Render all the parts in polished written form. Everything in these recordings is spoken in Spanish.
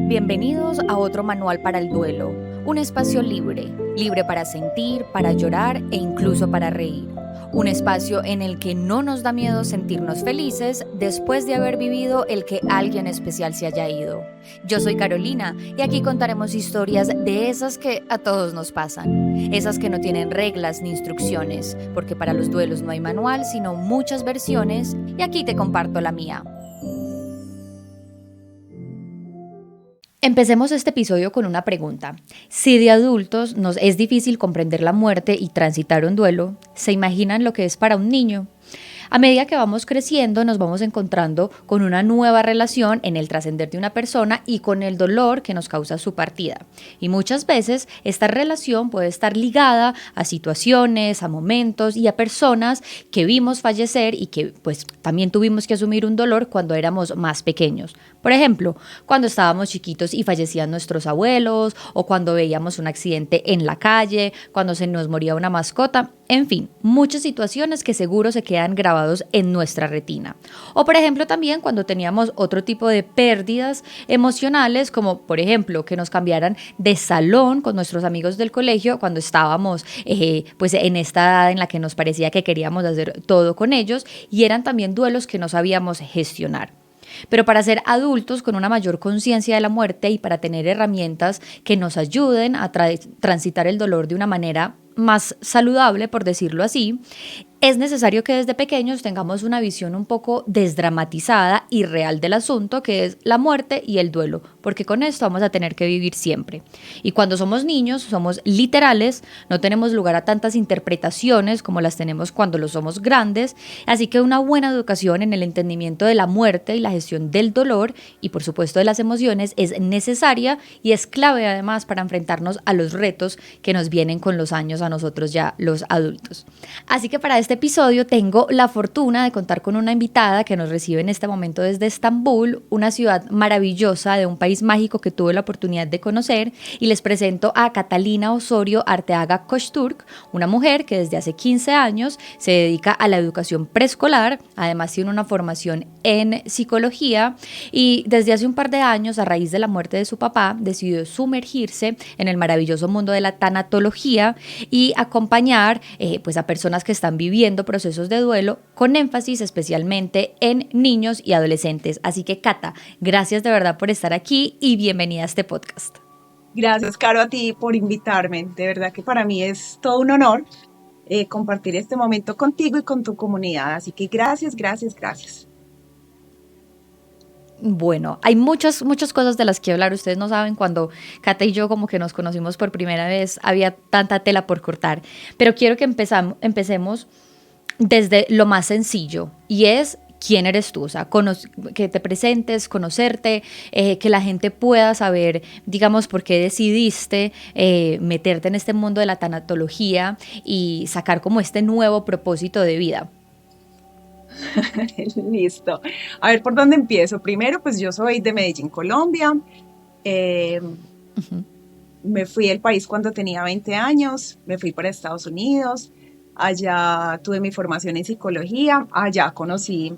Bienvenidos a otro manual para el duelo, un espacio libre, libre para sentir, para llorar e incluso para reír. Un espacio en el que no nos da miedo sentirnos felices después de haber vivido el que alguien especial se haya ido. Yo soy Carolina y aquí contaremos historias de esas que a todos nos pasan, esas que no tienen reglas ni instrucciones, porque para los duelos no hay manual, sino muchas versiones, y aquí te comparto la mía. Empecemos este episodio con una pregunta. Si de adultos nos es difícil comprender la muerte y transitar un duelo, ¿se imaginan lo que es para un niño? A medida que vamos creciendo, nos vamos encontrando con una nueva relación en el trascender de una persona y con el dolor que nos causa su partida. Y muchas veces esta relación puede estar ligada a situaciones, a momentos y a personas que vimos fallecer y que pues también tuvimos que asumir un dolor cuando éramos más pequeños. Por ejemplo, cuando estábamos chiquitos y fallecían nuestros abuelos, o cuando veíamos un accidente en la calle, cuando se nos moría una mascota. En fin, muchas situaciones que seguro se quedan grabados en nuestra retina. O por ejemplo también cuando teníamos otro tipo de pérdidas emocionales, como por ejemplo que nos cambiaran de salón con nuestros amigos del colegio cuando estábamos pues en esta edad en la que nos parecía que queríamos hacer todo con ellos, y eran también duelos que no sabíamos gestionar. Pero para ser adultos con una mayor conciencia de la muerte y para tener herramientas que nos ayuden a transitar el dolor de una manera más saludable, por decirlo así, es necesario que desde pequeños tengamos una visión un poco desdramatizada y real del asunto, que es la muerte y el duelo, porque con esto vamos a tener que vivir siempre. Y cuando somos niños, somos literales, no tenemos lugar a tantas interpretaciones como las tenemos cuando lo somos grandes, así que una buena educación en el entendimiento de la muerte y la gestión del dolor y por supuesto de las emociones es necesaria y es clave además para enfrentarnos a los retos que nos vienen con los años a nosotros ya los adultos. Así que para este episodio tengo la fortuna de contar con una invitada que nos recibe en este momento desde Estambul, una ciudad maravillosa de un país mágico que tuve la oportunidad de conocer, y les presento a Catalina Osorio Arteaga Koçturk, una mujer que desde hace 15 años se dedica a la educación preescolar, además tiene una formación en psicología y desde hace un par de años, a raíz de la muerte de su papá, decidió sumergirse en el maravilloso mundo de la tanatología y acompañar pues a personas que están viviendo procesos de duelo, con énfasis especialmente en niños y adolescentes. Así que Cata, gracias de verdad por estar aquí y bienvenida a este podcast. Gracias, Caro, a ti por invitarme. De verdad que para mí es todo un honor compartir este momento contigo y con tu comunidad. Así que gracias, gracias, gracias. Bueno, hay muchas cosas de las que hablar. Ustedes no saben, cuando Cata y yo como que nos conocimos por primera vez, había tanta tela por cortar. Pero quiero que empecemos desde lo más sencillo, y es quién eres tú, o sea, que te presentes, conocerte, que la gente pueda saber, digamos, por qué decidiste meterte en este mundo de la tanatología y sacar como este nuevo propósito de vida. Listo. A ver, ¿por dónde empiezo? Primero, pues yo soy de Medellín, Colombia. Eh, Me fui del país cuando tenía 20 años, me fui para Estados Unidos. Allá tuve mi formación en psicología. Allá conocí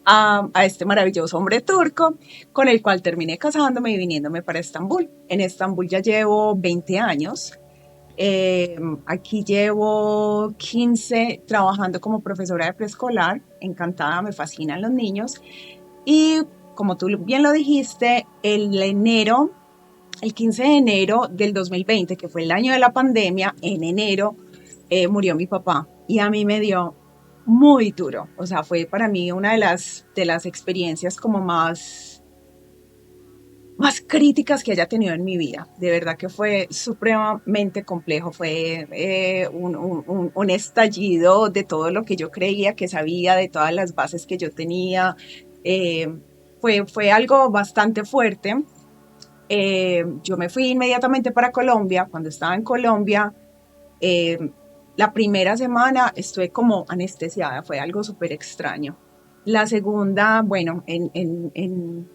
a este maravilloso hombre turco con el cual terminé casándome y viniéndome para Estambul. En Estambul ya llevo 20 años. Aquí llevo 15 trabajando como profesora de preescolar. Encantada, me fascinan los niños. Y como tú bien lo dijiste, el 15 de enero del 2020, que fue el año de la pandemia, en enero murió mi papá y a mí me dio muy duro. O sea, fue para mí una de las experiencias como más críticas que haya tenido en mi vida. De verdad que fue supremamente complejo. Fue un estallido de todo lo que yo creía que sabía, de todas las bases que yo tenía. Fue algo bastante fuerte. Yo me fui inmediatamente para Colombia. Cuando estaba en Colombia, eh, la primera semana estuve como anestesiada, fue algo súper extraño. La segunda, bueno, en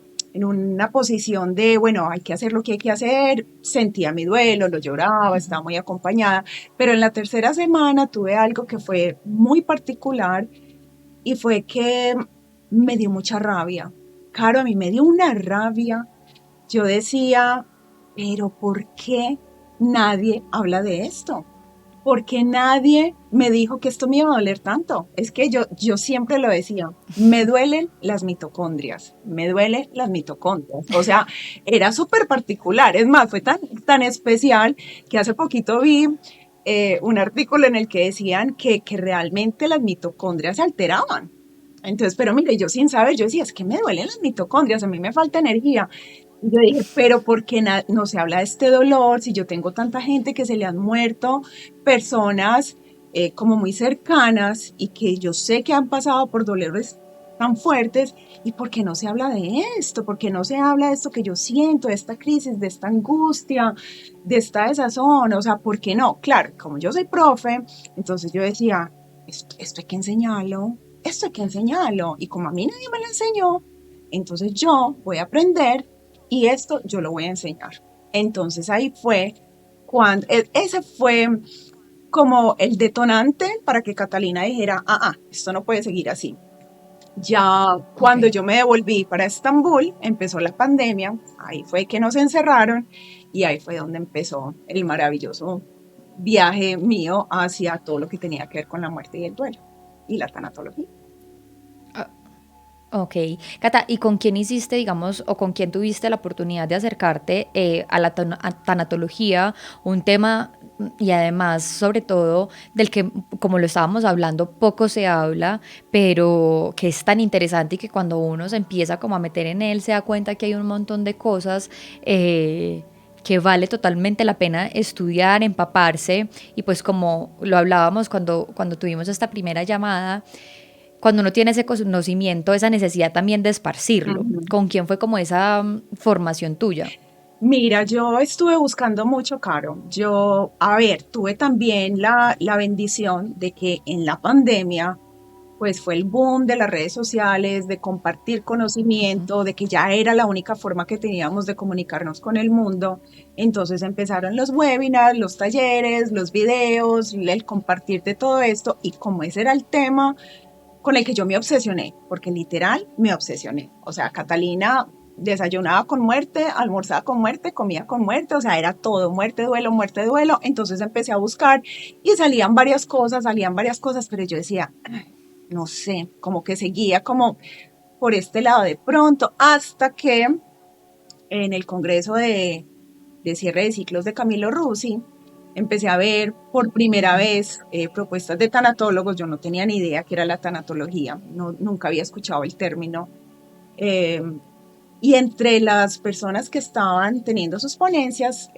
una posición de, bueno, hay que hacer lo que hay que hacer, sentía mi duelo, lo lloraba, estaba muy acompañada, pero en la tercera semana tuve algo que fue muy particular y fue que me dio mucha rabia. Claro, a mí me dio una rabia yo decía, pero ¿por qué nadie habla de esto? ¿Por qué nadie me dijo que esto me iba a doler tanto? Es que yo siempre lo decía, me duelen las mitocondrias, me duelen las mitocondrias. O sea, era súper particular. Es más, fue tan especial que hace poquito vi un artículo en el que decían que realmente las mitocondrias se alteraban. Entonces, pero mire, yo sin saber, yo decía, es que me duelen las mitocondrias, a mí me falta energía. Y yo dije, pero ¿por qué no se habla de este dolor si yo tengo tanta gente que se le han muerto, personas como muy cercanas y que yo sé que han pasado por dolores tan fuertes? ¿Y por qué no se habla de esto? ¿Por qué no se habla de esto que yo siento, de esta crisis, de esta angustia, de esta desazón? O sea, ¿por qué no? Claro, como yo soy profe, entonces yo decía, esto hay que enseñarlo, esto hay que enseñarlo. Y como a mí nadie me lo enseñó, entonces yo voy a aprender y esto yo lo voy a enseñar. Entonces ahí fue cuando, ese fue como el detonante para que Catalina dijera, esto no puede seguir así. Ya Ok. cuando yo me devolví para Estambul, empezó la pandemia, ahí fue que nos encerraron y ahí fue donde empezó el maravilloso viaje mío hacia todo lo que tenía que ver con la muerte y el duelo y la tanatología. Ah, ok. Cata, ¿y con quién hiciste, digamos, o con quién tuviste la oportunidad de acercarte a la tanatología, un tema y además, sobre todo, del que, como lo estábamos hablando, poco se habla, pero que es tan interesante y que cuando uno se empieza como a meter en él, se da cuenta que hay un montón de cosas que vale totalmente la pena estudiar, empaparse, y pues como lo hablábamos cuando tuvimos esta primera llamada, cuando uno tiene ese conocimiento, esa necesidad también de esparcirlo. Ujú. ¿Con quién fue como esa formación tuya? Mira, yo estuve buscando mucho, Caro. Yo, a ver, tuve también la bendición de que en la pandemia, pues fue el boom de las redes sociales, de compartir conocimiento, de que ya era la única forma que teníamos de comunicarnos con el mundo. Entonces empezaron los webinars, los talleres, los videos, el compartir de todo esto. Y como ese era el tema con el que yo me obsesioné, porque literal me obsesioné. O sea, Catalina desayunaba con muerte, almorzaba con muerte, comía con muerte, o sea, era todo muerte, duelo, muerte, duelo. Entonces empecé a buscar y salían varias cosas, pero yo decía, no sé, como que seguía como por este lado de pronto, hasta que en el Congreso de cierre de ciclos de Camilo Rusi, empecé a ver por primera vez propuestas de tanatólogos. Yo no tenía ni idea que era la tanatología, no, nunca había escuchado el término. Eh, y entre las personas que estaban teniendo sus ponencias,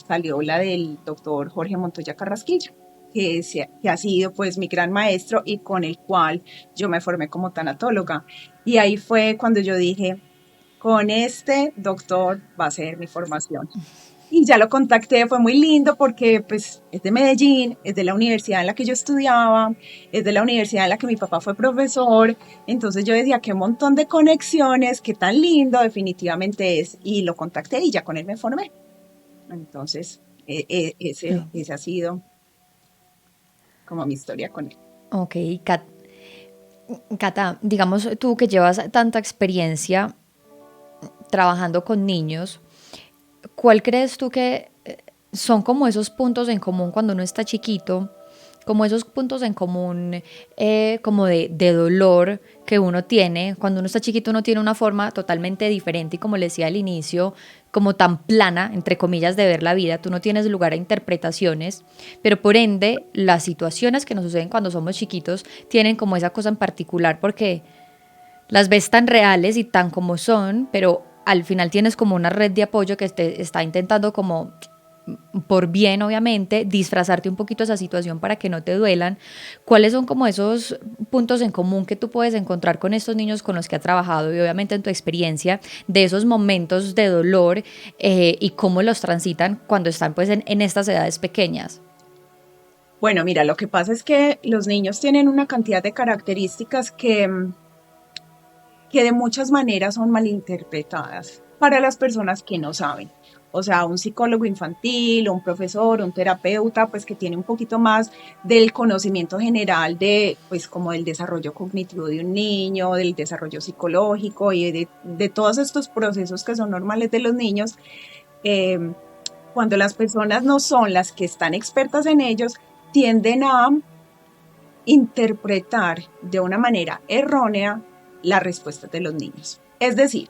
salió la del doctor Jorge Montoya Carrasquillo, que ha sido pues mi gran maestro y con el cual yo me formé como tanatóloga. Y ahí fue cuando yo dije, con este doctor va a ser mi formación. Y ya lo contacté, fue muy lindo porque pues es de Medellín, es de la universidad en la que yo estudiaba, es de la universidad en la que mi papá fue profesor. Entonces yo decía, qué montón de conexiones, qué tan lindo definitivamente es. Y lo contacté y ya con él me formé. Entonces ese ha sido como mi historia con él. Ok, Cata, digamos tú que llevas tanta experiencia trabajando con niños, ¿cuál crees tú que son como esos puntos en común cuando uno está chiquito? Como esos puntos en común, como de dolor que uno tiene. Cuando uno está chiquito uno tiene una forma totalmente diferente y como le decía al inicio, como tan plana, entre comillas, de ver la vida. Tú no tienes lugar a interpretaciones, pero por ende las situaciones que nos suceden cuando somos chiquitos tienen como esa cosa en particular porque las ves tan reales y tan como son, pero al final tienes como una red de apoyo que te está intentando como por bien, obviamente, disfrazarte un poquito esa situación para que no te duelan. ¿Cuáles son como esos puntos en común que tú puedes encontrar con estos niños con los que has trabajado y obviamente en tu experiencia de esos momentos de dolor y cómo los transitan cuando están pues en estas edades pequeñas? Bueno, mira, lo que pasa es que los niños tienen una cantidad de características que de muchas maneras son malinterpretadas para las personas que no saben. o sea, un psicólogo infantil, un profesor, un terapeuta, pues que tiene un poquito más del conocimiento general de, pues como del desarrollo cognitivo de un niño, del desarrollo psicológico y de todos estos procesos que son normales de los niños. eh, Cuando las personas no son las que están expertas en ellos, tienden a interpretar de una manera errónea las respuestas de los niños. Es decir,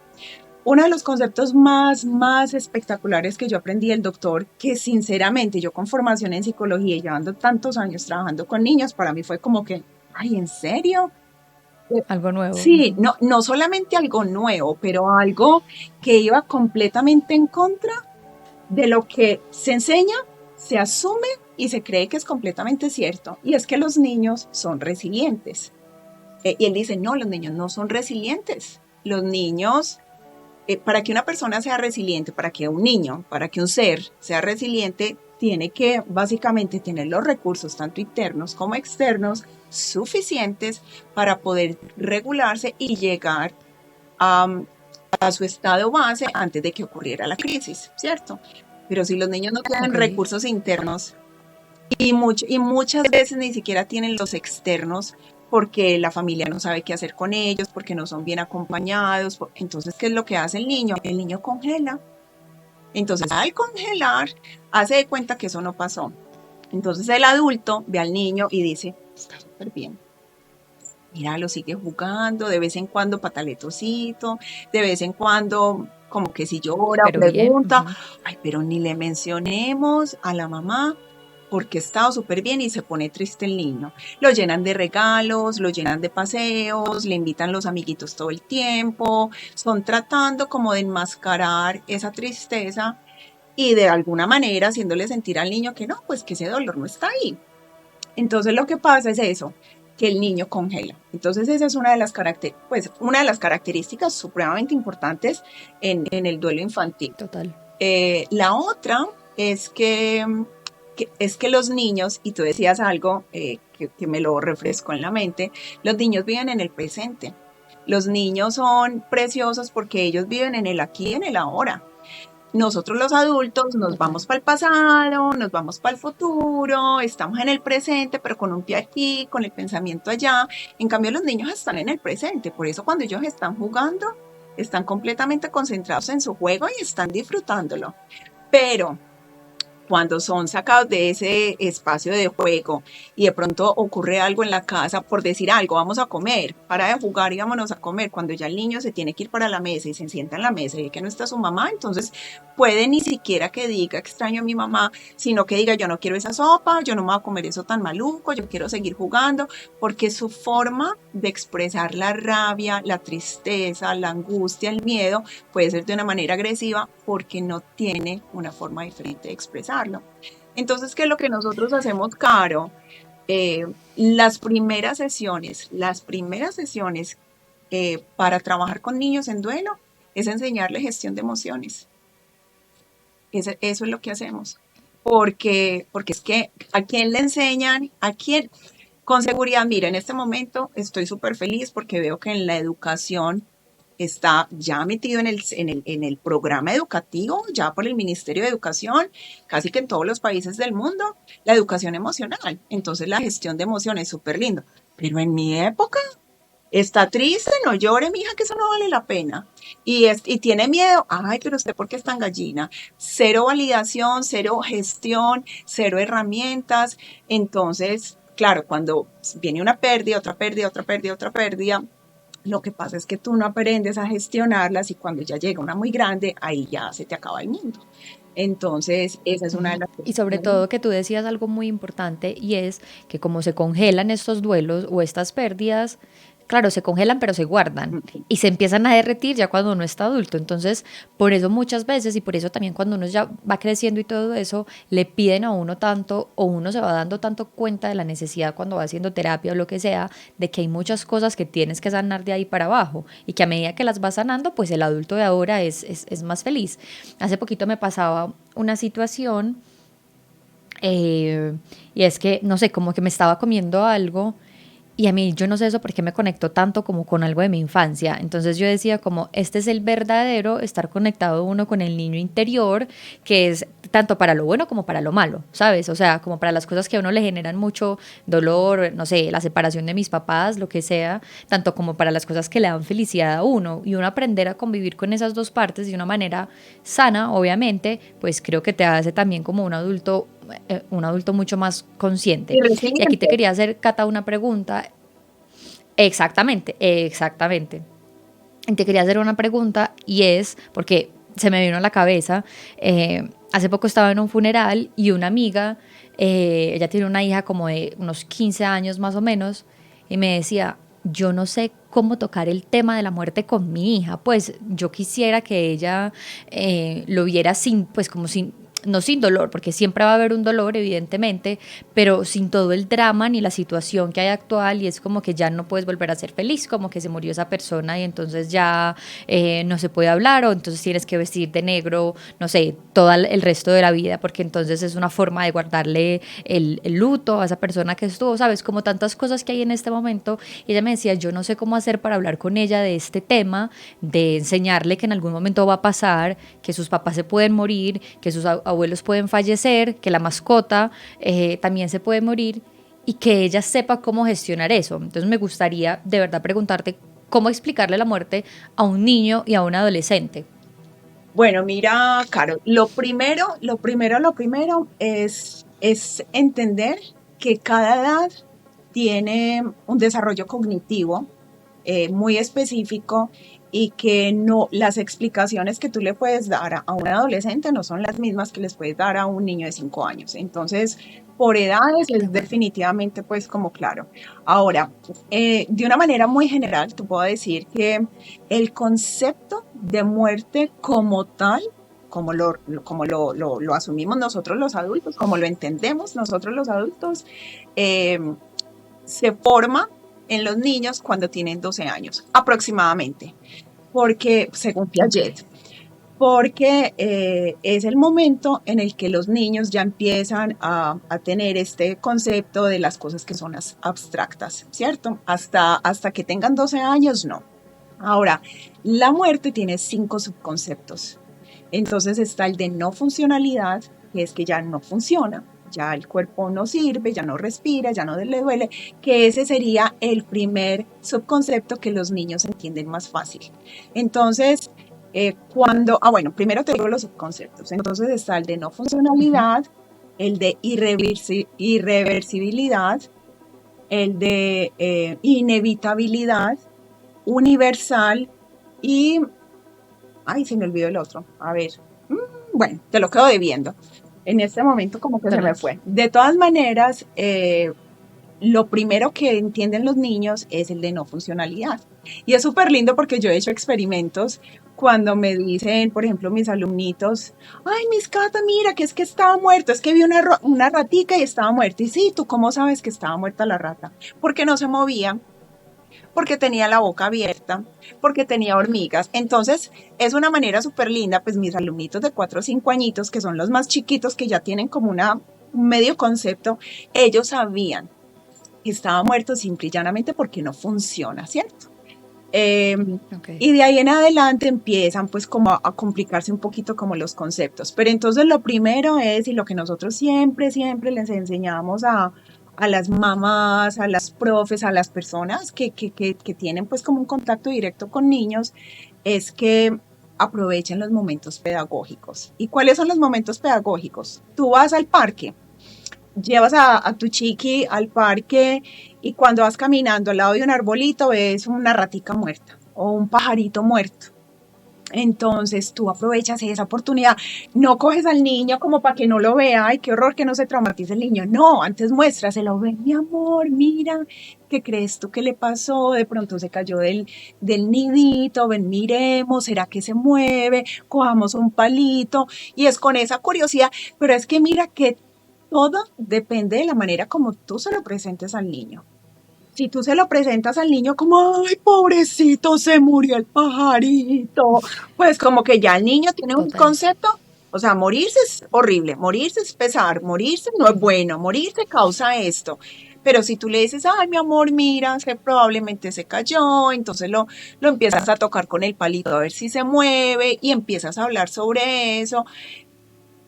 uno de los conceptos más espectaculares que yo aprendí del doctor, que sinceramente yo con formación en psicología y llevando tantos años trabajando con niños, para mí fue como que, ay, ¿en serio? Algo nuevo. Sí, no, no solamente algo nuevo, pero algo que iba completamente en contra de lo que se enseña, se asume y se cree que es completamente cierto. Y es que los niños son resilientes. Y él dice, no, los niños no son resilientes. Los niños, para que una persona sea resiliente, para que un niño, para que un ser sea resiliente, tiene que básicamente tener los recursos, tanto internos como externos, suficientes para poder regularse y llegar a, a su estado base antes de que ocurriera la crisis, ¿cierto? Pero si los niños no tienen Ok. recursos internos y muchas veces ni siquiera tienen los externos porque la familia no sabe qué hacer con ellos, porque no son bien acompañados, entonces, ¿qué es lo que hace el niño? El niño congela. Entonces, al congelar, hace de cuenta que eso no pasó. Entonces, el adulto ve al niño y dice, está súper bien. Mira, lo sigue jugando, de vez en cuando pataletocito, de vez en cuando como que si llora o Pero bien. pregunta, Ujú. ay, pero ni le mencionemos a la mamá porque ha estado súper bien y se pone triste el niño. Lo llenan de regalos, lo llenan de paseos, le invitan los amiguitos todo el tiempo, son tratando como de enmascarar esa tristeza y de alguna manera haciéndole sentir al niño que no, pues que ese dolor no está ahí. Entonces lo que pasa es eso, que el niño congela. Entonces esa es una de las características supremamente importantes en el duelo infantil. Total. La otra es es que los niños, y tú decías algo que me lo refrescó en la mente, los niños viven en el presente. Los niños son preciosos porque ellos viven en el aquí y en el ahora. Nosotros los adultos nos Total. vamos para el pasado, nos vamos para el futuro, estamos en el presente, pero con un pie aquí, con el pensamiento allá. En cambio, los niños están en el presente. Por eso cuando ellos están jugando, están completamente concentrados en su juego y están disfrutándolo. Pero cuando son sacados de ese espacio de juego y de pronto ocurre algo en la casa, por decir algo, vamos a comer, para de jugar y vámonos a comer, cuando ya el niño se tiene que ir para la mesa y se sienta en la mesa y ve que no está su mamá, entonces puede ni siquiera que diga extraño a mi mamá, sino que diga yo no quiero esa sopa, yo no me voy a comer eso tan maluco, yo quiero seguir jugando, porque su forma de expresar la rabia, la tristeza, la angustia, el miedo, puede ser de una manera agresiva porque no tiene una forma diferente de expresarlo. Entonces, ¿qué es lo que nosotros hacemos, Caro? Eh, las primeras sesiones para trabajar con niños en duelo es enseñarle gestión de emociones. Eso es lo que hacemos. Porque es que a quién le enseñan, a quién, con seguridad, mira, en este momento estoy súper feliz porque veo que en la educación está ya metido en el programa educativo, ya por el Ministerio de Educación, casi que en todos los países del mundo, la educación emocional. Entonces la gestión de emociones es súper lindo. Pero en mi época, está triste, no llore, mija, que eso no vale la pena. Y tiene miedo, ay, pero usted, ¿por qué es tan gallina? Cero validación, cero gestión, cero herramientas. Entonces, claro, cuando viene una pérdida, otra pérdida, otra pérdida, otra pérdida, lo que pasa es que tú no aprendes a gestionarlas y cuando ya llega una muy grande, ahí ya se te acaba el mundo. Entonces, esa es una de Ujú. las Y cosas. sobre todo que tú decías algo muy importante y es que como se congelan estos duelos o estas pérdidas, claro, se congelan pero se guardan y se empiezan a derretir ya cuando uno está adulto. Entonces, por eso muchas veces y por eso también cuando uno ya va creciendo y todo eso, le piden a uno tanto o uno se va dando tanto cuenta de la necesidad cuando va haciendo terapia o lo que sea, de que hay muchas cosas que tienes que sanar de ahí para abajo y que a medida que las vas sanando, pues el adulto de ahora es más feliz. Hace poquito me pasaba una situación y es que, no sé, como que me estaba comiendo algo Y a mí, yo no sé eso por qué me conectó tanto como con algo de mi infancia. Entonces yo decía como, este es el verdadero estar conectado uno con el niño interior, que es tanto para lo bueno como para lo malo, ¿sabes? O sea, como para las cosas que a uno le generan mucho dolor, no sé, la separación de mis papás, lo que sea, tanto como para las cosas que le dan felicidad a uno. Y uno aprender a convivir con esas dos partes de una manera sana, obviamente, pues creo que te hace también como un adulto mucho más consciente. Y Y aquí te resiliente. quería hacer, Cata, una pregunta. Exactamente, exactamente. Y te quería hacer una pregunta y es, porque se me vino a la cabeza, hace poco estaba en un funeral y una amiga, ella tiene una hija como de unos 15 años más o menos, y me decía, yo no sé cómo tocar el tema de la muerte con mi hija, pues yo quisiera que ella lo viera sin, pues como sin, no sin dolor, porque siempre va a haber un dolor, evidentemente, pero sin todo el drama ni la situación que hay actual y es como que ya no puedes volver a ser feliz, como que se murió esa persona y entonces ya no se puede hablar o entonces tienes que vestir de negro, no sé, todo el resto de la vida, porque entonces es una forma de guardarle el luto a esa persona que estuvo, ¿sabes? Como tantas cosas que hay en este momento. Y ella me decía, yo no sé cómo hacer para hablar con ella de este tema, de enseñarle que en algún momento va a pasar, que sus papás se pueden morir, que sus abuelos pueden fallecer, que la mascota también se puede morir y que ella sepa cómo gestionar eso. Entonces me gustaría de verdad preguntarte cómo explicarle la muerte a un niño y a un adolescente. Bueno, mira, Caro, lo primero es entender que cada edad tiene un desarrollo cognitivo muy específico y que no, las explicaciones que tú le puedes dar a un adolescente no son las mismas que les puedes dar a un niño de 5 años. Entonces, por edades De es acuerdo. definitivamente pues como claro. Ahora, de una manera muy general, te puedo decir que el concepto de muerte como tal, como lo asumimos nosotros los adultos, como lo entendemos nosotros los adultos, eh, se forma en los niños cuando tienen 12 años aproximadamente, porque según Ok. Piaget, porque es el momento en el que los niños ya empiezan a tener este concepto de las cosas que son abstractas, ¿cierto? Hasta que tengan 12 años, no. Ahora, la muerte tiene 5 subconceptos. Entonces está el de no funcionalidad, que es que ya no funciona, ya el cuerpo no sirve, ya no respira, ya no le duele, que ese sería el primer subconcepto que los niños entienden más fácil. Entonces, bueno, primero te digo los subconceptos. Entonces está el de no Ujú. funcionalidad, el de irreversibilidad, el de inevitabilidad, universal y, ay, se me olvidó el otro. A ver, bueno, te lo quedo debiendo. En este momento como que se me Tranqui. fue. De todas maneras, lo primero que entienden los niños es el de no funcionalidad. Y es súper lindo porque yo he hecho experimentos cuando me dicen, por ejemplo, mis alumnitos, ay, mis Cata, mira, que es que estaba muerto, es que vi una ratica y estaba muerta. Y sí, ¿tú cómo sabes que estaba muerta la rata? Porque no se movía, porque tenía la boca abierta, porque tenía hormigas. Entonces, es una manera súper linda, pues mis alumnitos de 4 o 5 añitos, que son los más chiquitos, que ya tienen como un medio concepto, ellos sabían que estaba muerto simple y llanamente porque no funciona, ¿cierto? Eh, Ok. y de ahí en adelante empiezan pues como a complicarse un poquito como los conceptos. Pero entonces lo primero es, y lo que nosotros siempre les enseñamos a las mamás, a las profes, a las personas que tienen pues como un contacto directo con niños, es que aprovechen los momentos pedagógicos. ¿Y cuáles son los momentos pedagógicos? Tú vas al parque, llevas a tu chiqui al parque y cuando vas caminando al lado de un arbolito ves una ratica muerta o un pajarito muerto. Entonces tú aprovechas esa oportunidad. No coges al niño como para que no lo vea. Ay, qué horror que no se traumatice el niño. No, antes muéstraselo. Ven, mi amor, mira, ¿qué crees tú que le pasó? De pronto se cayó del nidito. Ven, miremos, ¿será que se mueve? Cojamos un palito. Y es con esa curiosidad. Pero es que mira que todo depende de la manera como tú se lo presentes al niño. Si tú se lo presentas al niño como, ay, pobrecito, se murió el pajarito, pues como que ya el niño tiene un Total. concepto, o sea, morirse es horrible, morirse es pesar, morirse no es bueno, morirse causa esto. Pero si tú le dices, ay, mi amor, mira, que probablemente se cayó, entonces lo empiezas a tocar con el palito a ver si se mueve y empiezas a hablar sobre eso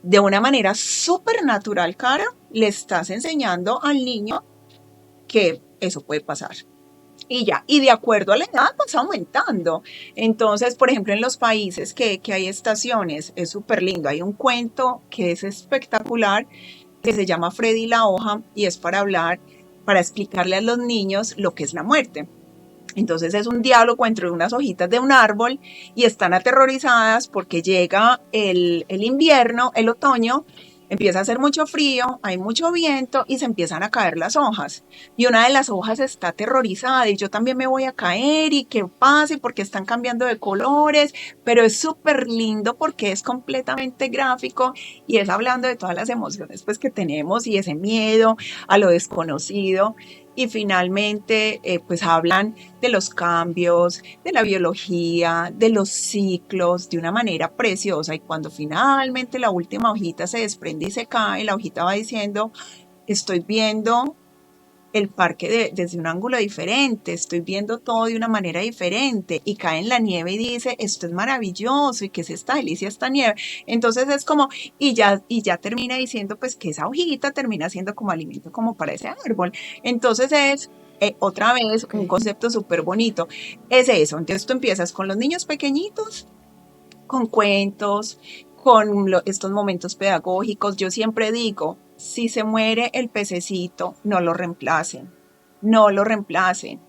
de una manera súper natural, cara, le estás enseñando al niño que eso puede pasar. Y ya, y de acuerdo a la edad, pues aumentando. Entonces, por ejemplo, en los países que hay estaciones, es súper lindo. Hay un cuento que es espectacular, que se llama Freddy la hoja, y es para hablar, para explicarle a los niños lo que es la muerte. Entonces es un diálogo entre unas hojitas de un árbol y están aterrorizadas porque llega el invierno, el otoño, empieza a hacer mucho frío, hay mucho viento y se empiezan a caer las hojas. Y una de las hojas está aterrorizada y yo también me voy a caer y qué pasa y porque están cambiando de colores, pero es súper lindo porque es completamente gráfico y es hablando de todas las emociones pues que tenemos y ese miedo a lo desconocido. Y finalmente, pues hablan de los cambios, de la biología, de los ciclos, de una manera preciosa. Y cuando finalmente la última hojita se desprende y se cae, la hojita va diciendo, estoy viendo el parque desde un ángulo diferente, estoy viendo todo de una manera diferente y cae en la nieve y dice, esto es maravilloso y que es esta delicia, esta nieve. Entonces es como, y ya termina diciendo pues que esa hojita termina siendo como alimento como para ese árbol. Entonces es otra vez un Ok. concepto súper bonito. Es eso, entonces tú empiezas con los niños pequeñitos, con cuentos, con estos momentos pedagógicos. Yo siempre digo, si se muere el pececito, no lo reemplacen, no lo reemplacen.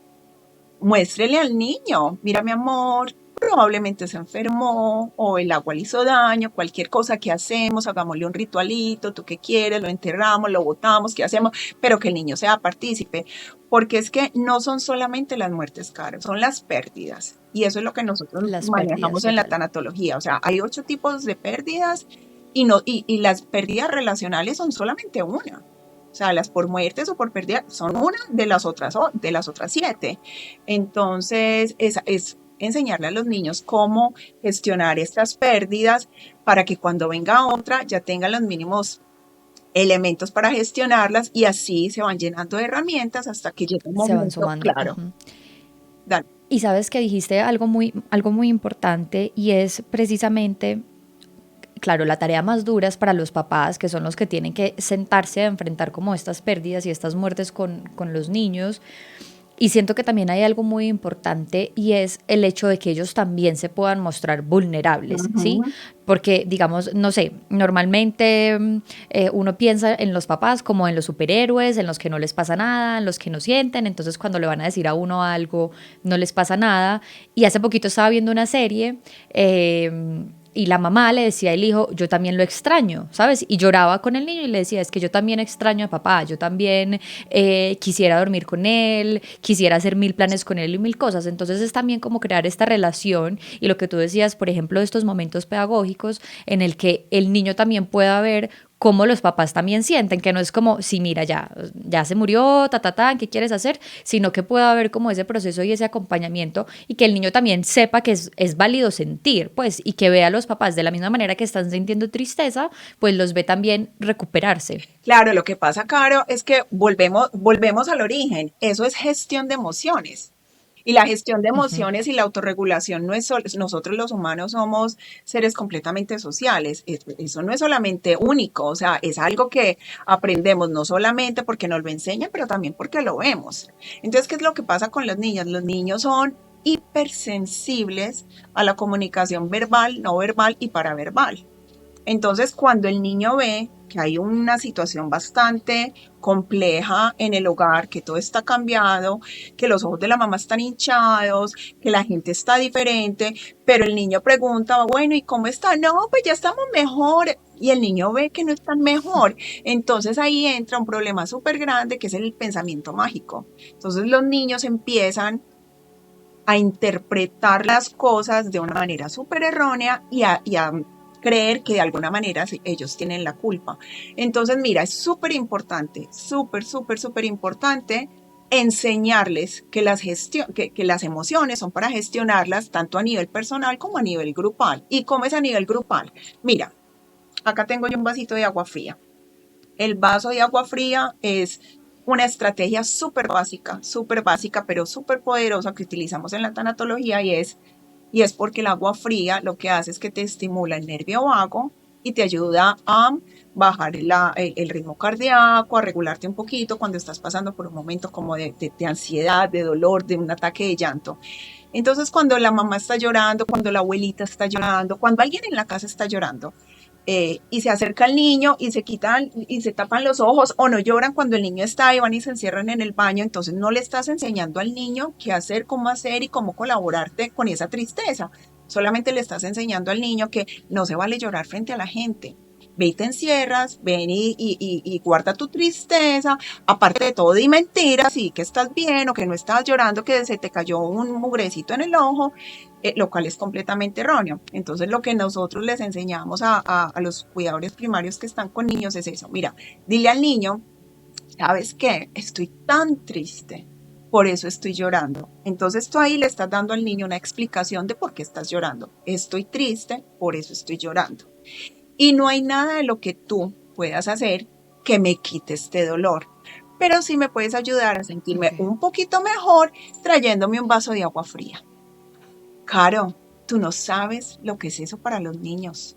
Muéstrele al niño, mira mi amor, probablemente se enfermó o el agua le hizo daño, cualquier cosa que hacemos, hagámosle un ritualito, tú qué quieres, lo enterramos, lo botamos, qué hacemos, pero que el niño sea partícipe, porque es que no son solamente las muertes, Caro, son las pérdidas. Y eso es lo que nosotros Las pérdidas, manejamos en la total. tanatología. O sea, hay 8 tipos de pérdidas y, no, y las pérdidas relacionales son solamente una. O sea, las por muertes o por pérdida son una de las otras 7. Entonces, es enseñarle a los niños cómo gestionar estas pérdidas para que cuando venga otra ya tengan los mínimos elementos para gestionarlas y así se van llenando de herramientas hasta que llega un Se van momento sumando. claro. Ujú. Dale. Y sabes que dijiste algo muy importante y es precisamente, claro, la tarea más dura es para los papás, que son los que tienen que sentarse a enfrentar como estas pérdidas y estas muertes con los niños. Y siento que también hay algo muy importante y es el hecho de que ellos también se puedan mostrar vulnerables, ¿sí? Ujú. Porque, digamos, no sé, normalmente uno piensa en los papás como en los superhéroes, en los que no les pasa nada, en los que no sienten, entonces cuando le van a decir a uno algo, no les pasa nada. Y hace poquito estaba viendo una serie y la mamá le decía al hijo, yo también lo extraño, ¿sabes? Y lloraba con el niño y le decía, es que yo también extraño a papá, yo también quisiera dormir con él, quisiera hacer mil planes con él y mil cosas. Entonces es también como crear esta relación y lo que tú decías, por ejemplo, de estos momentos pedagógicos en el que el niño también pueda ver cómo los papás también sienten, que no es como, sí, mira, ya se murió, ¿qué quieres hacer? Sino que pueda haber como ese proceso y ese acompañamiento y que el niño también sepa que es válido sentir, pues, y que vea a los papás de la misma manera que están sintiendo tristeza, pues los ve también recuperarse. Claro, lo que pasa, Caro, es que volvemos al origen. Eso es gestión de emociones. Y la gestión de Ujú. emociones y la autorregulación no es solo, nosotros los humanos somos seres completamente sociales. Eso no es solamente único, o sea, es algo que aprendemos no solamente porque nos lo enseñan, pero también porque lo vemos. Entonces, ¿qué es lo que pasa con los niños? Los niños son hipersensibles a la comunicación verbal, no verbal y paraverbal. Entonces, cuando el niño ve que hay una situación bastante compleja en el hogar, que todo está cambiado, que los ojos de la mamá están hinchados, que la gente está diferente, pero el niño pregunta, bueno, ¿y cómo está? No, pues ya estamos mejor. Y el niño ve que no están mejor. Entonces ahí entra un problema súper grande que es el pensamiento mágico. Entonces los niños empiezan a interpretar las cosas de una manera súper errónea y a creer que de alguna manera ellos tienen la culpa. Entonces, mira, es súper importante, súper, súper, súper importante enseñarles que que las emociones son para gestionarlas tanto a nivel personal como a nivel grupal. ¿Y cómo es a nivel grupal? Mira, acá tengo yo un vasito de agua fría. El vaso de agua fría es una estrategia súper básica, pero súper poderosa que utilizamos en la tanatología y es porque el agua fría lo que hace es que te estimula el nervio vago y te ayuda a bajar el ritmo cardíaco, a regularte un poquito cuando estás pasando por un momento como de ansiedad, de dolor, de un ataque de llanto. Entonces, cuando la mamá está llorando, cuando la abuelita está llorando, cuando alguien en la casa está llorando, y se acerca al niño y se quitan y se tapan los ojos o no lloran cuando el niño está y van y se encierran en el baño, entonces no le estás enseñando al niño qué hacer, cómo hacer y cómo colaborarte con esa tristeza. Solamente le estás enseñando al niño que no se vale llorar frente a la gente. Ve y te encierras, ven y guarda tu tristeza. Aparte de todo, di mentiras y que estás bien o que no estás llorando, que se te cayó un mugrecito en el ojo, lo cual es completamente erróneo. Entonces, lo que nosotros les enseñamos a los cuidadores primarios que están con niños es eso. Mira, dile al niño, ¿sabes qué? Estoy tan triste, por eso estoy llorando. Entonces, tú ahí le estás dando al niño una explicación de por qué estás llorando. Estoy triste, por eso estoy llorando. Y no hay nada de lo que tú puedas hacer que me quite este dolor. Pero sí me puedes ayudar a sentirme Okay. un poquito mejor trayéndome un vaso de agua fría. Caro, tú no sabes lo que es eso para los niños.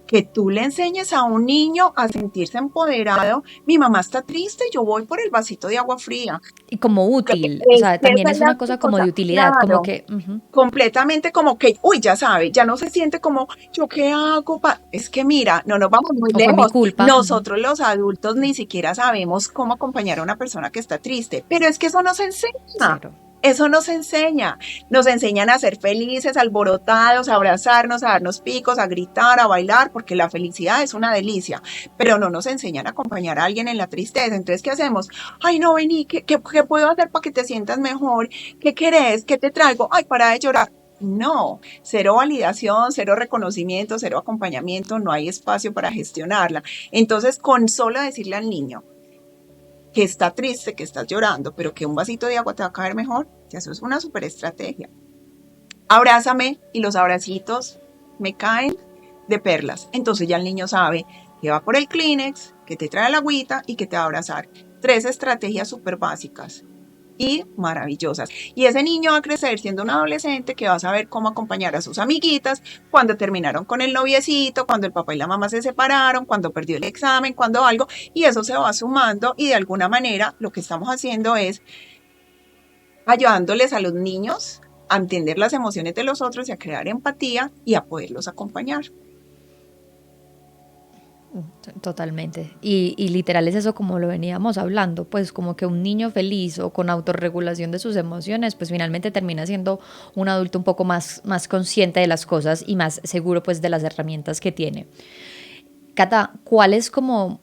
Que tú le enseñes a un niño a sentirse empoderado. Mi mamá está triste, yo voy por el vasito de agua fría. Y como útil, o sea, Esa también es es la una cosa como de cosa, utilidad, como claro. que, ujú, Completamente como que, uy, ya sabe, ya no se siente como, ¿yo qué hago? Es que mira, no nos vamos muy o fue mi lejos. culpa, ujú, Nosotros los adultos ni siquiera sabemos cómo acompañar a una persona que está triste, pero es que eso nos enseña. cero. Eso nos enseña. Nos enseñan a ser felices, alborotados, a abrazarnos, a darnos picos, a gritar, a bailar, porque la felicidad es una delicia, pero no nos enseñan a acompañar a alguien en la tristeza. Entonces, ¿qué hacemos? Ay, no, vení, ¿qué puedo hacer para que te sientas mejor? ¿Qué querés? ¿Qué te traigo? Ay, para de llorar. No, cero validación, cero reconocimiento, cero acompañamiento, no hay espacio para gestionarla. Entonces, con solo decirle al niño que está triste, que estás llorando, pero que un vasito de agua te va a caer mejor, ya eso es una super estrategia. Abrázame y los abracitos me caen de perlas. Entonces ya el niño sabe que va por el Kleenex, que te trae la agüita y que te va a abrazar. Tres estrategias súper básicas y maravillosas. Y ese niño va a crecer siendo un adolescente que va a saber cómo acompañar a sus amiguitas cuando terminaron con el noviecito, cuando el papá y la mamá se separaron, cuando perdió el examen, cuando algo, y eso se va sumando y de alguna manera lo que estamos haciendo es ayudándoles a los niños a entender las emociones de los otros y a crear empatía y a poderlos acompañar. Totalmente. Y literal es eso como lo veníamos hablando, pues como que un niño feliz o con autorregulación de sus emociones, pues finalmente termina siendo un adulto un poco más consciente de las cosas y más seguro pues de las herramientas que tiene. Cata, ¿cuáles como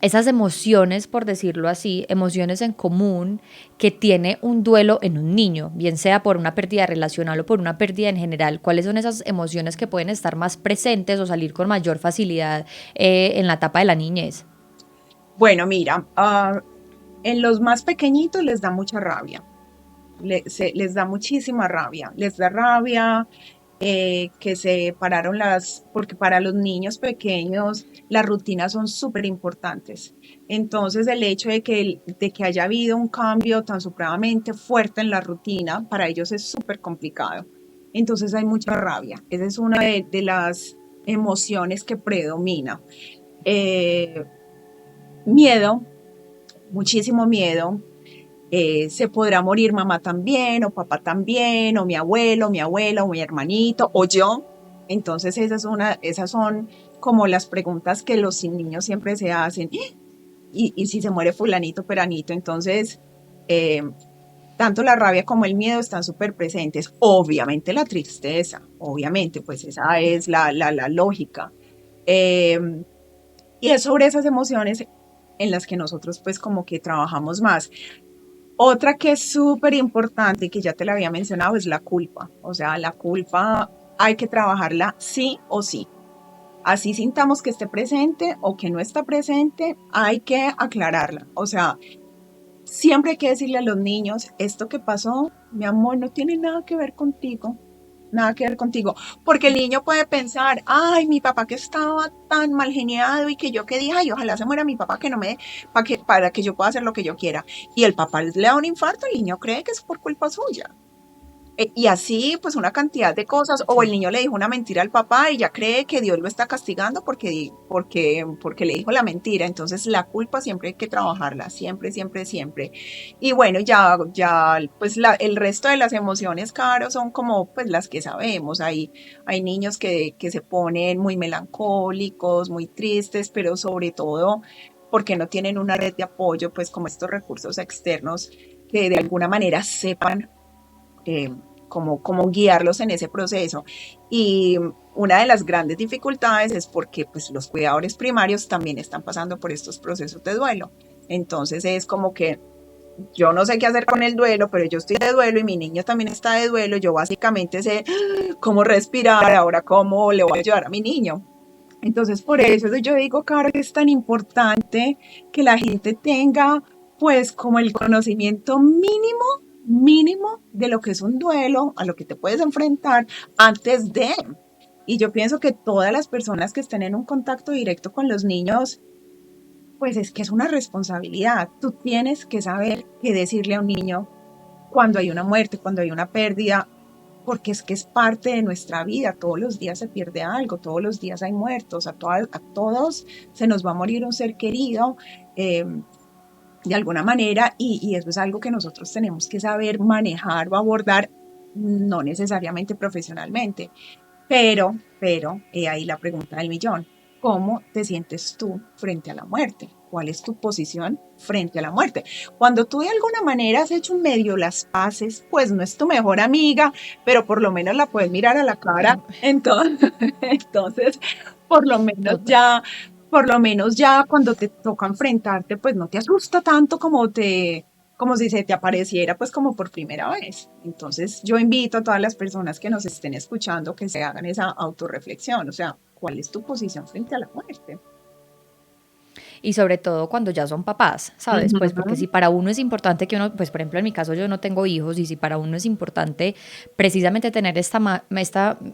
esas emociones, por decirlo así, emociones en común que tiene un duelo en un niño, bien sea por una pérdida relacional o por una pérdida en general? ¿Cuáles son esas emociones que pueden estar más presentes o salir con mayor facilidad en la etapa de la niñez? Bueno, mira, en los más pequeñitos les da mucha rabia, les da muchísima rabia, les da rabia, que se pararon porque para los niños pequeños las rutinas son súper importantes. Entonces el hecho de que haya habido un cambio tan supremamente fuerte en la rutina, para ellos es súper complicado. Entonces hay mucha rabia. Esa es una de las emociones que predomina. Eh, Miedo, muchísimo miedo. Se podrá morir mamá también, o papá también, o mi abuelo, mi abuela, o mi hermanito, o yo. Entonces esas son como las preguntas que los niños siempre se hacen. Y si se muere fulanito, peranito, entonces eh, tanto la rabia como el miedo están súper presentes. Obviamente la tristeza, obviamente, pues esa es la lógica. Eh, y es sobre esas emociones en las que nosotros pues como que trabajamos más. Otra que es súper importante y que ya te la había mencionado es la culpa. O sea, la culpa hay que trabajarla sí o sí. Así sintamos que esté presente o que no está presente, hay que aclararla. O sea, siempre hay que decirle a los niños, esto que pasó, mi amor, no tiene nada que ver contigo. nada que ver contigo, porque el niño puede pensar, ay, mi papá que estaba tan mal geniado y que yo que dije, ay, ojalá se muera mi papá que no me, para que yo pueda hacer lo que yo quiera. Y el papá le da un infarto, el niño cree que es por culpa suya. Y así, pues una cantidad de cosas, o el Sí. niño le dijo una mentira al papá y ya cree que Dios lo está castigando porque le dijo la mentira. Entonces la culpa siempre hay que trabajarla, siempre, siempre, siempre. Y bueno, ya, pues el resto de las emociones, Caro, son como pues las que sabemos. Hay niños que se ponen muy melancólicos, muy tristes, pero sobre todo porque no tienen una red de apoyo, pues como estos recursos externos que de alguna manera sepan eh, cómo guiarlos en ese proceso. Y una de las grandes dificultades es porque pues, los cuidadores primarios también están pasando por estos procesos de duelo. Entonces es como que yo no sé qué hacer con el duelo, pero yo estoy de duelo y mi niño también está de duelo. Yo básicamente sé cómo respirar, ahora cómo le voy a ayudar a mi niño. Entonces, por eso yo digo, Caro, que es tan importante que la gente tenga, pues, como el conocimiento mínimo de lo que es un duelo, a lo que te puedes enfrentar antes de. Y yo pienso que todas las personas que estén en un contacto directo con los niños, pues es que es una responsabilidad. Tú tienes que saber qué decirle a un niño cuando hay una muerte, cuando hay una pérdida, porque es que es parte de nuestra vida. Todos los días se pierde algo, todos los días hay muertos, a todos se nos va a morir un ser querido. eh, de alguna manera, y eso es algo que nosotros tenemos que saber manejar o abordar, no necesariamente profesionalmente, pero, ahí la pregunta del millón, ¿cómo te sientes tú frente a la muerte? ¿Cuál es tu posición frente a la muerte? Cuando tú de alguna manera has hecho un medio las paces, pues no es tu mejor amiga, pero por lo menos la puedes mirar a la cara, entonces, entonces por lo menos Total. ya, por lo menos ya cuando te toca enfrentarte, pues no te asusta tanto como si se te apareciera pues como por primera vez. Entonces yo invito a todas las personas que nos estén escuchando que se hagan esa autorreflexión, o sea, ¿cuál es tu posición frente a la muerte? Y sobre todo cuando ya son papás, ¿sabes? Pues porque Ujú. si para uno es importante que uno, pues por ejemplo en mi caso yo no tengo hijos y si para uno es importante precisamente tener esta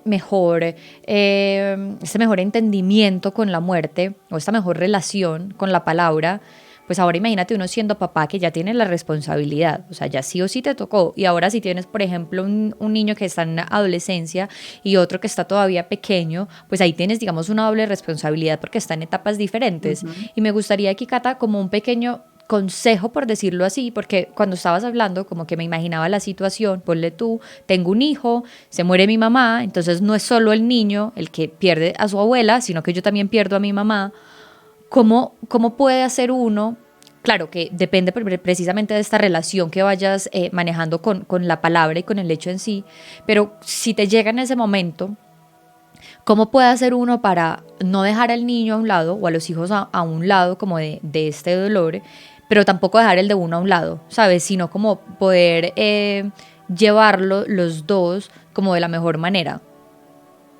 mejor, este mejor entendimiento con la muerte o esta mejor relación con la palabra, pues ahora imagínate uno siendo papá que ya tiene la responsabilidad, o sea, ya sí o sí te tocó. Y ahora si tienes, por ejemplo, un niño que está en adolescencia y otro que está todavía pequeño, pues ahí tienes, digamos, una doble responsabilidad porque están en etapas diferentes. Ujú. Y me gustaría aquí, Cata, como un pequeño consejo, por decirlo así, porque cuando estabas hablando, como que me imaginaba la situación, ponle tú, tengo un hijo, se muere mi mamá, entonces no es solo el niño el que pierde a su abuela, sino que yo también pierdo a mi mamá. ¿Cómo puede hacer uno? Claro que depende precisamente de esta relación que vayas manejando con la palabra y con el hecho en sí, pero si te llega en ese momento, ¿cómo puede hacer uno para no dejar al niño a un lado o a los hijos a un lado como de este dolor, pero tampoco dejar el de uno a un lado, ¿sabes? Sino como poder llevarlo los dos como de la mejor manera.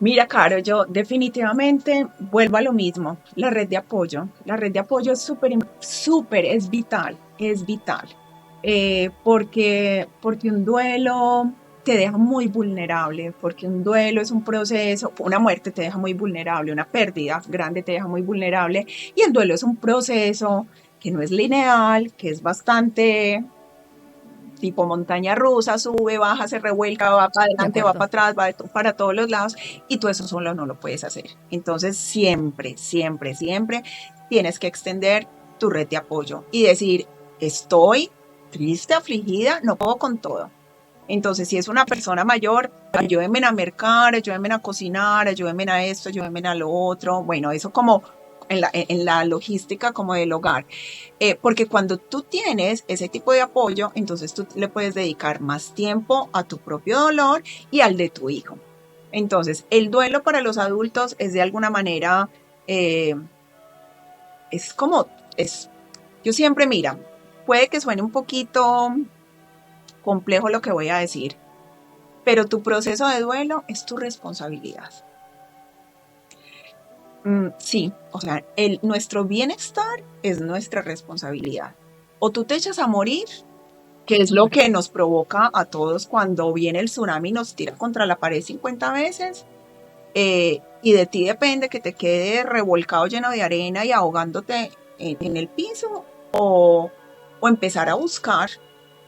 Mira, Caro, yo definitivamente vuelvo a lo mismo, la red de apoyo. La red de apoyo es súper, es vital, es vital. Porque un duelo te deja muy vulnerable, porque un duelo es un proceso, una muerte te deja muy vulnerable, una pérdida grande te deja muy vulnerable, y el duelo es un proceso que no es lineal, que es bastante tipo montaña rusa, sube, baja, se revuelca, va para De adelante, va acuerdo. para atrás, va para todos los lados, y tú eso solo no lo puedes hacer. Entonces, siempre, siempre, siempre tienes que extender tu red de apoyo y decir, estoy triste, afligida, no puedo con todo. Entonces, si es una persona mayor, ayúdenme a mercar, ayúdenme a cocinar, ayúdenme a esto, ayúdenme a lo otro. Bueno, eso como en la logística como del hogar. Porque cuando tú tienes ese tipo de apoyo, entonces tú le puedes dedicar más tiempo a tu propio dolor y al de tu hijo. Entonces, el duelo para los adultos es de alguna manera, eh, es como, es, yo siempre, mira, puede que suene un poquito complejo lo que voy a decir, pero tu proceso de duelo es tu responsabilidad. Sí, o sea, nuestro bienestar es nuestra responsabilidad. O tú te echas a morir que es lo que nos provoca a todos cuando viene el tsunami y nos tira contra la pared 50 veces. Y de ti depende que te quede revolcado lleno de arena y ahogándote en el piso o empezar a buscar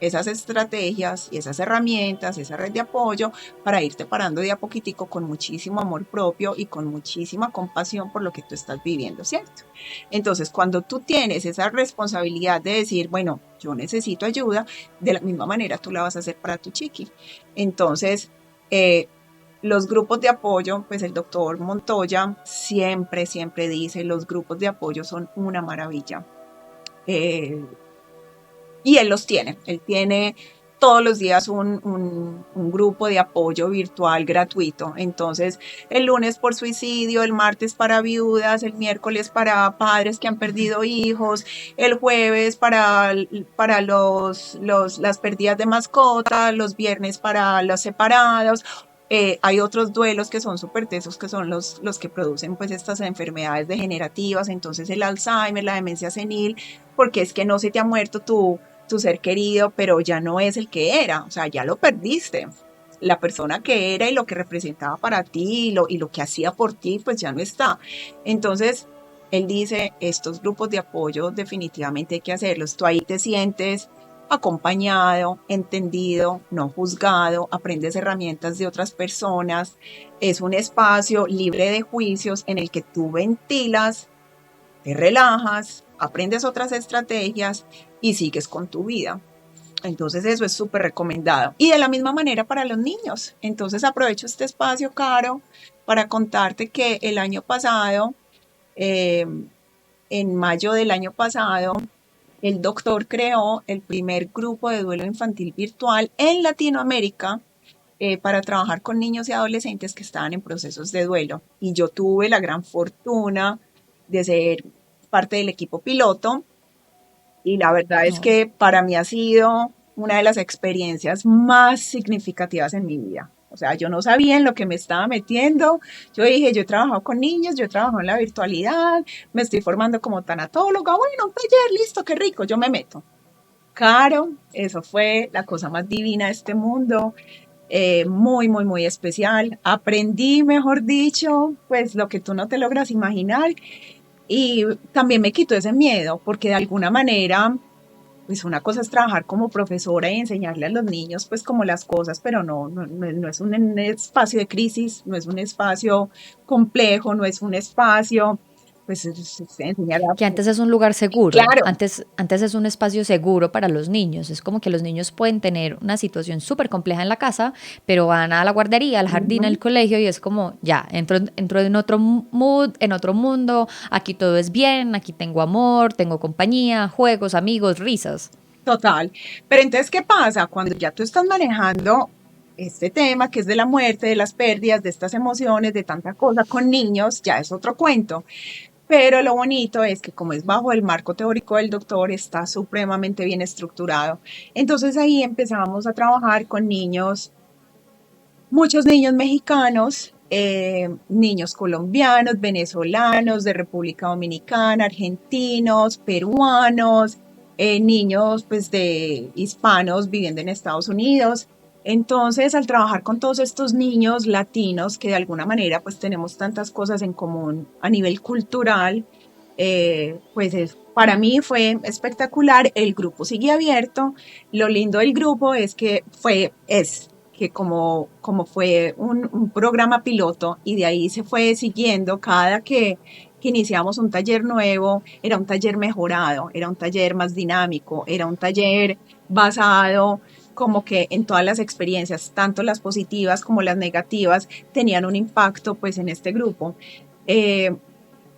esas estrategias y esas herramientas, esa red de apoyo para irte parando de a poquitico con muchísimo amor propio y con muchísima compasión por lo que tú estás viviendo, ¿cierto? Entonces, cuando tú tienes esa responsabilidad de decir, bueno, yo necesito ayuda, de la misma manera tú la vas a hacer para tu chiqui. Entonces, los grupos de apoyo, pues el doctor Montoya siempre, siempre dice, los grupos de apoyo son una maravilla. Eh, y él tiene todos los días un grupo de apoyo virtual gratuito. Entonces, el lunes por suicidio, el martes para viudas, el miércoles para padres que han perdido hijos, el jueves para las pérdidas de mascotas, los viernes para los separados. Hay otros duelos que son súper tesos, que son los que producen pues estas enfermedades degenerativas, entonces el Alzheimer, la demencia senil, porque es que no se te ha muerto tu ser querido, pero ya no es el que era, o sea, ya lo perdiste. La persona que era y lo que representaba para ti y lo que hacía por ti, pues ya no está. Entonces, él dice, estos grupos de apoyo definitivamente hay que hacerlos. Tú ahí te sientes acompañado, entendido, no juzgado, aprendes herramientas de otras personas. Es un espacio libre de juicios en el que tú ventilas, te relajas, aprendes otras estrategias y sigues con tu vida. Entonces eso es súper recomendado. Y de la misma manera para los niños. Entonces aprovecho este espacio, Caro, para contarte que el año pasado, eh, en mayo del año pasado, el doctor creó el primer grupo de duelo infantil virtual en Latinoamérica para trabajar con niños y adolescentes que estaban en procesos de duelo. Y yo tuve la gran fortuna de ser parte del equipo piloto y la verdad es No. que para mí ha sido una de las experiencias más significativas en mi vida. O sea, yo no sabía en lo que me estaba metiendo. Yo dije, yo he trabajado con niños, yo he trabajado en la virtualidad, me estoy formando como tanatóloga. Bueno, un taller, listo, qué rico, yo me meto. Caro, eso fue la cosa más divina de este mundo. Muy, muy, muy especial. Aprendí, mejor dicho, pues lo que tú no te logras imaginar. Y también me quitó ese miedo, porque de alguna manera, pues una cosa es trabajar como profesora y enseñarle a los niños, pues como las cosas, pero no es un espacio de crisis, no es un espacio complejo, no es un espacio, pues es enseñar a... Que antes es un lugar seguro, Claro. antes es un espacio seguro para los niños. Es como que los niños pueden tener una situación súper compleja en la casa, pero van a la guardería, al jardín, al Ujú. colegio y es como, ya, entro en otro mood, en otro mundo, aquí todo es bien, aquí tengo amor, tengo compañía, juegos, amigos, risas. Total. Pero entonces, ¿qué pasa? Cuando ya tú estás manejando este tema que es de la muerte, de las pérdidas, de estas emociones, de tanta cosa con niños, ya es otro cuento. Pero lo bonito es que como es bajo el marco teórico del doctor, está supremamente bien estructurado. Entonces ahí empezamos a trabajar con niños, muchos niños mexicanos, niños colombianos, venezolanos, de República Dominicana, argentinos, peruanos, niños pues de hispanos viviendo en Estados Unidos. Entonces, al trabajar con todos estos niños latinos que de alguna manera pues tenemos tantas cosas en común a nivel cultural, para mí fue espectacular. El grupo sigue abierto. Lo lindo del grupo es que es que como fue un programa piloto y de ahí se fue siguiendo cada que iniciamos un taller nuevo, era un taller mejorado, era un taller más dinámico, era un taller basado como que en todas las experiencias, tanto las positivas como las negativas, tenían un impacto pues en este grupo. Eh,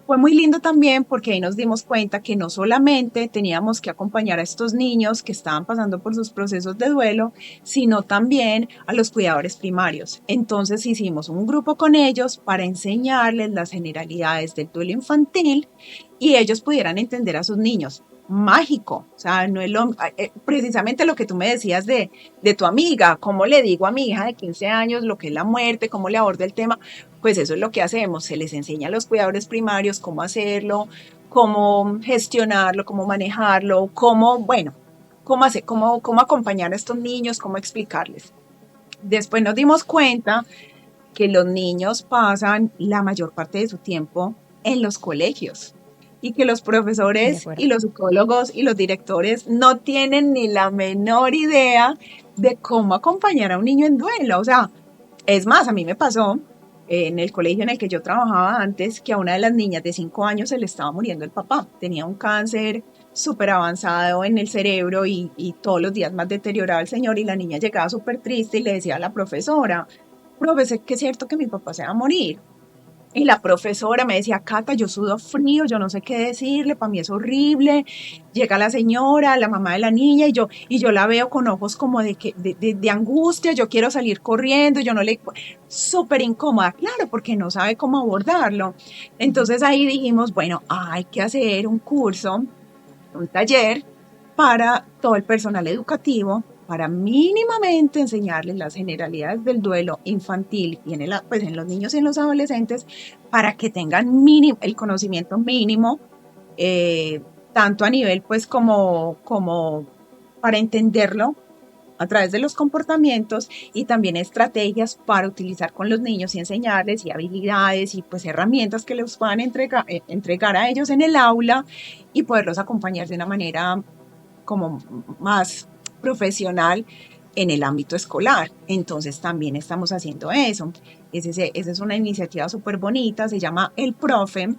Fue muy lindo también porque ahí nos dimos cuenta que no solamente teníamos que acompañar a estos niños que estaban pasando por sus procesos de duelo, sino también a los cuidadores primarios. Entonces hicimos un grupo con ellos para enseñarles las generalidades del duelo infantil y ellos pudieran entender a sus niños. Mágico, o sea, no es precisamente lo que tú me decías de tu amiga, cómo le digo a mi hija de 15 años lo que es la muerte, cómo le aborda el tema, pues eso es lo que hacemos, se les enseña a los cuidadores primarios cómo hacerlo, cómo gestionarlo, cómo manejarlo, cómo, bueno, cómo hacer, cómo acompañar a estos niños, cómo explicarles. Después nos dimos cuenta que los niños pasan la mayor parte de su tiempo en los colegios y que los De profesores y acuerdo. los psicólogos y los directores no tienen ni la menor idea de cómo acompañar a un niño en duelo. O sea, es más, a mí me pasó en el colegio en el que yo trabajaba antes que a una de las niñas de 5 años se le estaba muriendo el papá. Tenía un cáncer súper avanzado en el cerebro y todos los días más deterioraba el señor y la niña llegaba súper triste y le decía a la profesora, profesor, que es cierto que mi papá se va a morir. Y la profesora me decía, Cata, yo sudo frío, yo no sé qué decirle, para mí es horrible. Llega la señora, la mamá de la niña, y yo la veo con ojos como de angustia, yo quiero salir corriendo, yo no le... Súper incómoda, claro, porque no sabe cómo abordarlo. Entonces ahí dijimos, bueno, hay que hacer un curso, un taller para todo el personal educativo para mínimamente enseñarles las generalidades del duelo infantil y pues en los niños y en los adolescentes para que tengan mínimo, el conocimiento mínimo, eh, tanto a nivel pues como para entenderlo a través de los comportamientos y también estrategias para utilizar con los niños y enseñarles y habilidades y pues herramientas que les puedan entregar a ellos en el aula y poderlos acompañar de una manera como más profesional en el ámbito escolar. Entonces también estamos haciendo eso. Esa es una iniciativa súper bonita, se llama El Profe.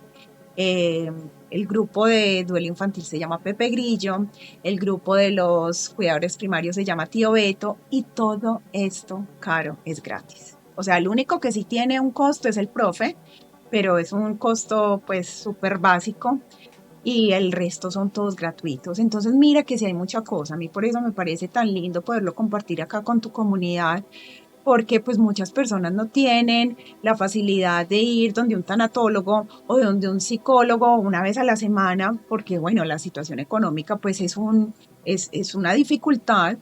eh, el grupo de duelo infantil se llama Pepe Grillo, el grupo de los cuidadores primarios se llama Tío Beto y todo esto, Caro, es gratis. O sea, el único que sí tiene un costo es el profe, pero es un costo pues súper básico y el resto son todos gratuitos. Entonces, mira que si hay mucha cosa, a mí por eso me parece tan lindo poderlo compartir acá con tu comunidad, porque pues muchas personas no tienen la facilidad de ir donde un tanatólogo o donde un psicólogo una vez a la semana, porque bueno, la situación económica pues es una dificultad.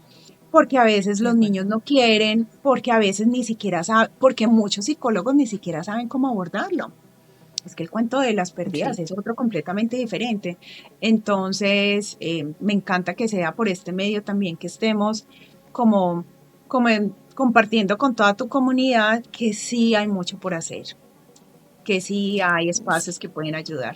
Porque a veces De los niños acuerdo. no quieren, porque a veces ni siquiera saben, porque muchos psicólogos ni siquiera saben cómo abordarlo. Es que el cuento de las pérdidas Sí. es otro completamente diferente. Entonces, me encanta que sea por este medio también que estemos como, compartiendo con toda tu comunidad que sí hay mucho por hacer, que sí hay espacios que pueden ayudar.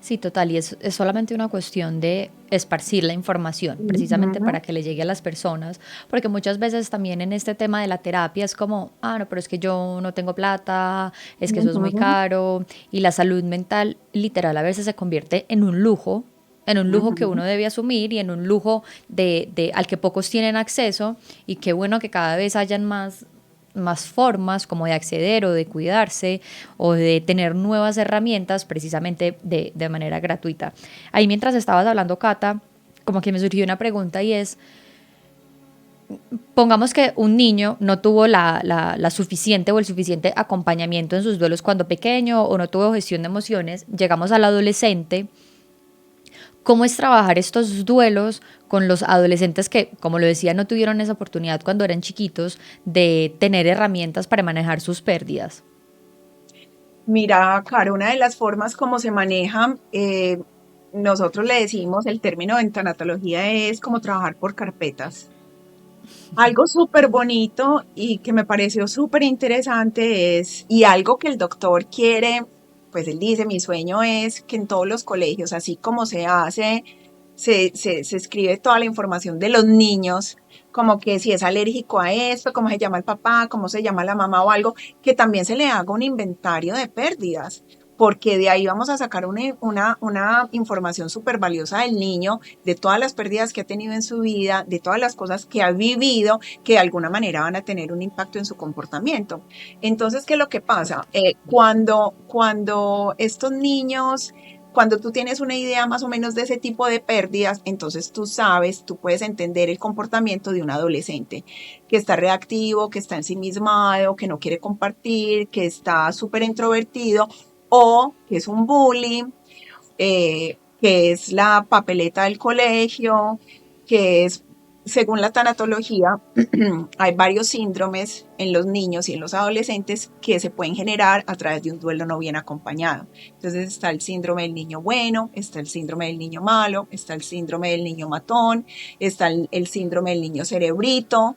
Sí, total, y es solamente una cuestión de esparcir la información, precisamente Ujú, para que le llegue a las personas, porque muchas veces también en este tema de la terapia es como, ah, no, pero es que yo no tengo plata, es que eso es muy ujú, caro, y la salud mental literal a veces se convierte en un lujo que ujú. uno debe asumir y en un lujo al que pocos tienen acceso, y qué bueno que cada vez hayan más formas como de acceder o de cuidarse o de tener nuevas herramientas precisamente de manera gratuita. Ahí mientras estabas hablando, Cata, como que me surgió una pregunta y es, pongamos que un niño no tuvo la suficiente o el suficiente acompañamiento en sus duelos cuando pequeño o no tuvo gestión de emociones, llegamos al adolescente. ¿Cómo es trabajar estos duelos con los adolescentes que, como lo decía, no tuvieron esa oportunidad cuando eran chiquitos de tener herramientas para manejar sus pérdidas? Mira, Caro, una de las formas como se maneja, nosotros le decimos, el término en tanatología es como trabajar por carpetas. Algo súper bonito y que me pareció súper interesante es, y algo que el doctor quiere, pues él dice, mi sueño es que en todos los colegios, así como se hace, se escribe toda la información de los niños, como que si es alérgico a esto, cómo se llama el papá, cómo se llama la mamá o algo, que también se le haga un inventario de pérdidas, porque de ahí vamos a sacar una información súper valiosa del niño, de todas las pérdidas que ha tenido en su vida, de todas las cosas que ha vivido, que de alguna manera van a tener un impacto en su comportamiento. Entonces, ¿qué es lo que pasa? Cuando estos niños, cuando tú tienes una idea más o menos de ese tipo de pérdidas, entonces tú sabes, tú puedes entender el comportamiento de un adolescente que está reactivo, que está ensimismado, que no quiere compartir, que está súper introvertido o que es un bully, que es la papeleta del colegio, que es según la tanatología, hay varios síndromes en los niños y en los adolescentes que se pueden generar a través de un duelo no bien acompañado. Entonces está el síndrome del niño bueno, está el síndrome del niño malo, está el síndrome del niño matón, está el síndrome del niño cerebrito,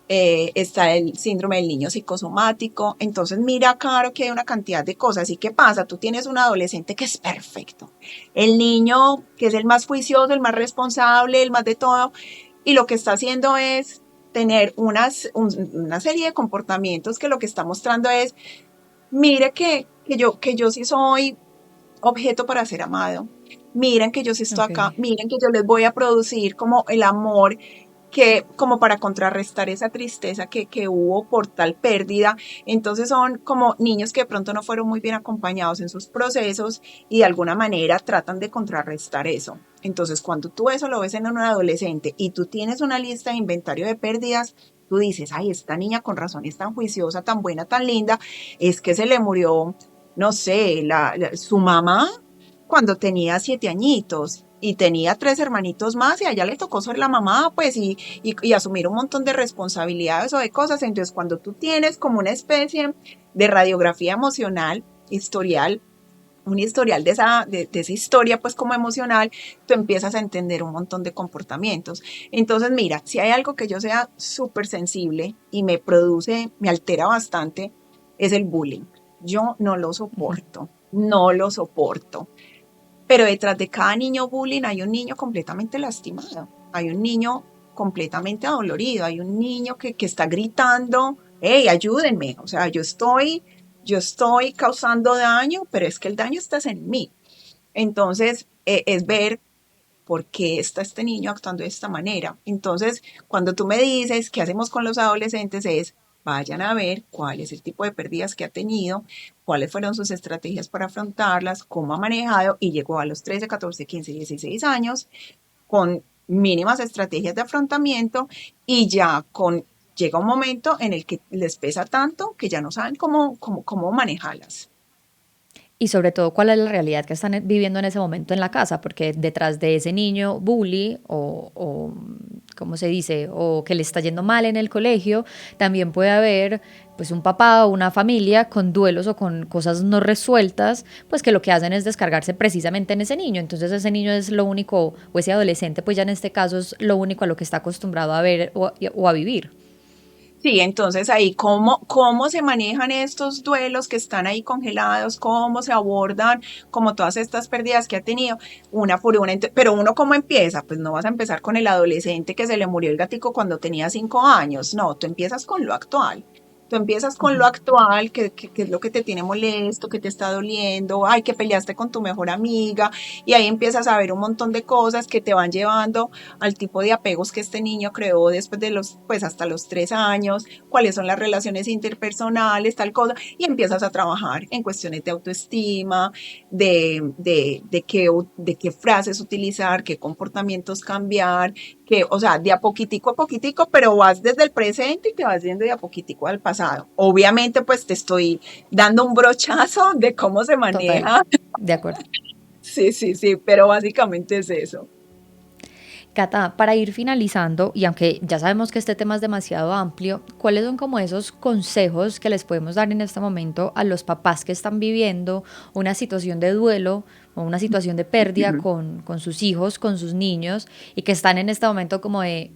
está el síndrome del niño psicosomático. Entonces mira, Caro, que hay una cantidad de cosas. ¿Y qué pasa? Tú tienes un adolescente que es perfecto, el niño que es el más juicioso, el más responsable, el más de todo, y lo que está haciendo es tener una serie de comportamientos que lo que está mostrando es, mire que yo sí soy objeto para ser amado, miren que yo sí estoy Ok. acá, miren que yo les voy a producir como el amor que como para contrarrestar esa tristeza que hubo por tal pérdida. Entonces son como niños que de pronto no fueron muy bien acompañados en sus procesos y de alguna manera tratan de contrarrestar eso. Entonces cuando tú eso lo ves en un adolescente y tú tienes una lista de inventario de pérdidas, tú dices, ay, esta niña con razón es tan juiciosa, tan buena, tan linda, es que se le murió, no sé, su mamá cuando tenía 7 añitos y tenía 3 hermanitos más y a ella le tocó ser la mamá, pues, y asumir un montón de responsabilidades o de cosas. Entonces, cuando tú tienes como una especie de radiografía emocional, historial, un historial de esa historia, pues como emocional, tú empiezas a entender un montón de comportamientos. Entonces, mira, si hay algo que yo sea súper sensible y me produce, me altera bastante, es el bullying. Yo no lo Ujú. soporto, no lo soporto. Pero detrás de cada niño bullying hay un niño completamente lastimado, hay un niño completamente adolorido, hay un niño que está gritando, hey, ayúdenme, o sea, yo estoy causando daño, pero es que el daño está en mí. Entonces, es ver por qué está este niño actuando de esta manera. Entonces, cuando tú me dices qué hacemos con los adolescentes es, vayan a ver cuál es el tipo de pérdidas que ha tenido, cuáles fueron sus estrategias para afrontarlas, cómo ha manejado y llegó a los 13, 14, 15, 16 años con mínimas estrategias de afrontamiento y ya con llega un momento en el que les pesa tanto que ya no saben cómo manejarlas. Y sobre todo, cuál es la realidad que están viviendo en ese momento en la casa, porque detrás de ese niño bully o ¿cómo se dice? O que le está yendo mal en el colegio, también puede haber pues un papá o una familia con duelos o con cosas no resueltas, pues que lo que hacen es descargarse precisamente en ese niño. Entonces ese niño es lo único, o ese adolescente, pues ya en este caso es lo único a lo que está acostumbrado a ver o a vivir. Sí, entonces ahí cómo se manejan estos duelos que están ahí congelados, cómo se abordan, como todas estas pérdidas que ha tenido, una por una. Pero uno cómo empieza, pues no vas a empezar con el adolescente que se le murió el gatico cuando tenía 5 años, no, tú empiezas con lo actual. Tú empiezas con lo Ujú. actual, que es lo que te tiene molesto, que te está doliendo, ay, que peleaste con tu mejor amiga, y ahí empiezas a ver un montón de cosas que te van llevando al tipo de apegos que este niño creó después de pues hasta los 3 años, cuáles son las relaciones interpersonales, tal cosa, y empiezas a trabajar en cuestiones de autoestima, de qué frases utilizar, qué comportamientos cambiar, que, o sea, de a poquitico, pero vas desde el presente y te vas yendo de a poquitico al pasado. Obviamente, pues te estoy dando un brochazo de cómo se Total, maneja. de acuerdo. Sí, sí, sí, pero básicamente es eso. Cata, para ir finalizando, y aunque ya sabemos que este tema es demasiado amplio, ¿cuáles son como esos consejos que les podemos dar en este momento a los papás que están viviendo una situación de duelo o una situación de pérdida con sus hijos, con sus niños, y que están en este momento como de,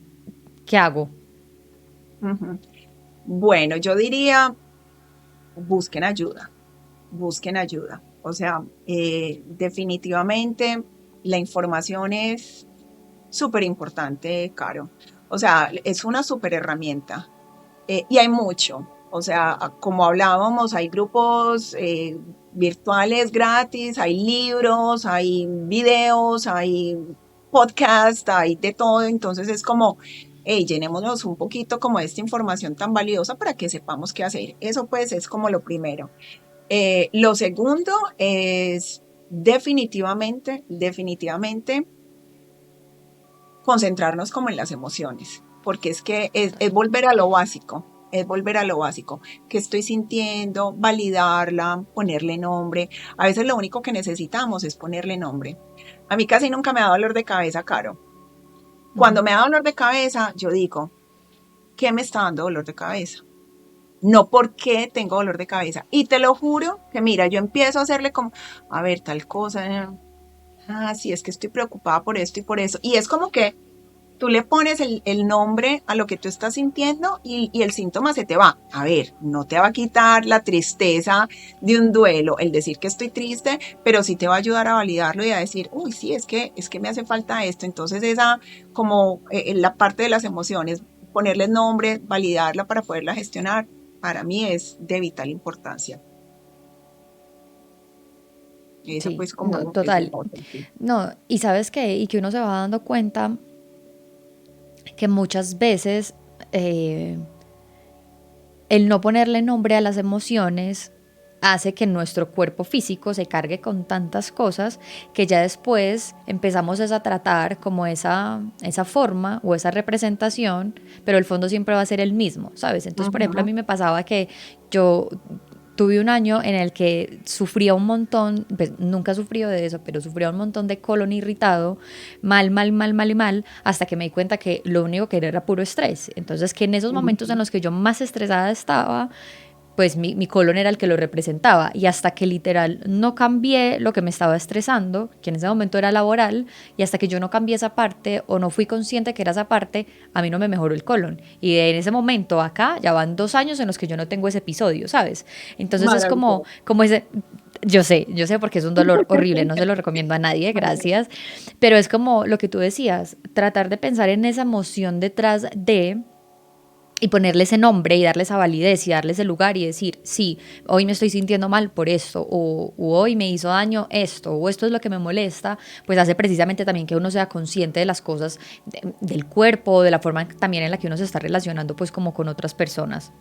¿qué hago? Ujú. Bueno, yo diría, busquen ayuda, busquen ayuda. O sea, definitivamente la información es súper importante, Caro. O sea, es una súper herramienta. Y hay mucho. O sea, como hablábamos, hay grupos virtuales gratis, hay libros, hay videos, hay podcast, hay de todo. Entonces es como, hey, llenémonos un poquito como de esta información tan valiosa para que sepamos qué hacer. Eso pues es como lo primero. Lo segundo es definitivamente concentrarnos como en las emociones, porque es que es volver a lo básico, es volver a lo básico, que estoy sintiendo, validarla, ponerle nombre. A veces lo único que necesitamos es ponerle nombre. A mí casi nunca me da dolor de cabeza, Caro. Cuando me da dolor de cabeza, yo digo, ¿qué me está dando dolor de cabeza? No por qué tengo dolor de cabeza. Y te lo juro que mira, yo empiezo a hacerle como, a ver, tal cosa, sí, es que estoy preocupada por esto y por eso. Y es como que tú le pones el nombre a lo que tú estás sintiendo y el síntoma se te va. A ver, no te va a quitar la tristeza de un duelo, el decir que estoy triste, pero sí te va a ayudar a validarlo y a decir, uy, sí, es que me hace falta esto. Entonces esa, como la parte de las emociones, ponerle nombre, validarla para poderla gestionar, para mí es de vital importancia. Esa Sí, pues no, como es total. otra, sí. No, y sabes qué, y que uno se va dando cuenta que muchas veces eh, el no ponerle nombre a las emociones hace que nuestro cuerpo físico se cargue con tantas cosas que ya después empezamos a tratar como esa forma o esa representación, pero el fondo siempre va a ser el mismo, ¿sabes? Entonces, por ejemplo, a Ujú. mí me pasaba que yo tuve un año en el que sufría un montón, pues nunca he sufrido de eso, pero sufría un montón de colon irritado, mal, mal, mal, mal y mal, hasta que me di cuenta que lo único que era puro estrés. Entonces, que en esos momentos en Ujú. los que yo más estresada estaba, pues mi colon era el que lo representaba. Y hasta que literal no cambié lo que me estaba estresando, que en ese momento era laboral, y hasta que yo no cambié esa parte o no fui consciente que era esa parte, a mí no me mejoró el colon. Y en ese momento acá ya van 2 años en los que yo no tengo ese episodio, ¿sabes? Entonces es como, Maravilloso. como ese... Yo sé porque es un dolor horrible, no se lo recomiendo a nadie, gracias, pero es como lo que tú decías, tratar de pensar en esa emoción detrás de y ponerle ese nombre y darle esa validez y darle ese lugar y decir, sí, hoy me estoy sintiendo mal por esto, o hoy me hizo daño esto, o esto es lo que me molesta, pues hace precisamente también que uno sea consciente de las cosas del cuerpo, de la forma también en la que uno se está relacionando pues como con otras personas.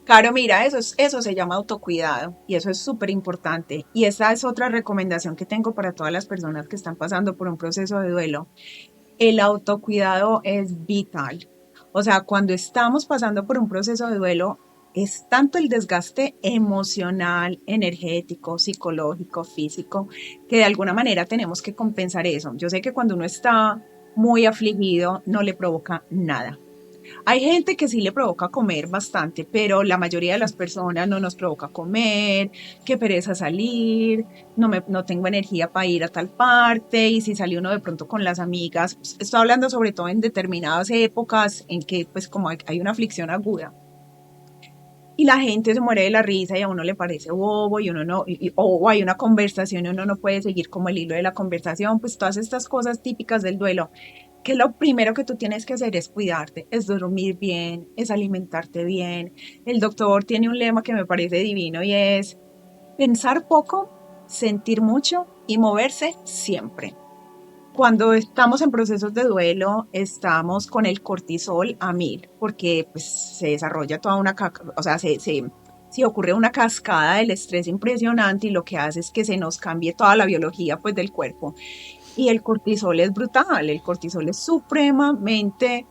Claro, mira, eso se llama autocuidado y eso es súper importante. Y esa es otra recomendación que tengo para todas las personas que están pasando por un proceso de duelo. El autocuidado es vital. O sea, cuando estamos pasando por un proceso de duelo, es tanto el desgaste emocional, energético, psicológico, físico, que de alguna manera tenemos que compensar eso. Yo sé que cuando uno está muy afligido, no le provoca nada. Hay gente que sí le provoca comer bastante, pero la mayoría de las personas no nos provoca comer, qué pereza salir, no tengo energía para ir a tal parte, y si sale uno de pronto con las amigas, pues, estoy hablando sobre todo en determinadas épocas en que pues como hay una aflicción aguda. Y la gente se muere de la risa y a uno le parece bobo y uno no, o hay una conversación y uno no puede seguir como el hilo de la conversación, pues todas estas cosas típicas del duelo que lo primero que tú tienes que hacer es cuidarte, es dormir bien, es alimentarte bien. El doctor tiene un lema que me parece divino y es pensar poco, sentir mucho y moverse siempre. Cuando estamos en procesos de duelo, estamos con el cortisol a mil, porque pues, se desarrolla toda una, o sea, si ocurre una cascada del estrés impresionante y lo que hace es que se nos cambie toda la biología pues, del cuerpo. Y el cortisol es brutal, el cortisol es supremamente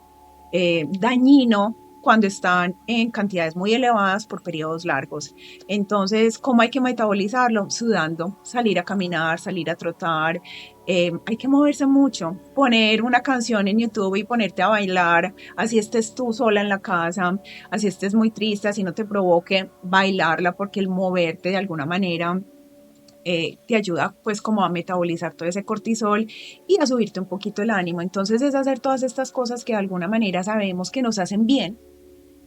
dañino cuando están en cantidades muy elevadas por periodos largos. Entonces, ¿cómo hay que metabolizarlo? Sudando, salir a caminar, salir a trotar, hay que moverse mucho, poner una canción en YouTube y ponerte a bailar, así estés tú sola en la casa, así estés muy triste, así no te provoque bailarla, porque el moverte de alguna manera te ayuda pues como a metabolizar todo ese cortisol y a subirte un poquito el ánimo. Entonces es hacer todas estas cosas que de alguna manera sabemos que nos hacen bien,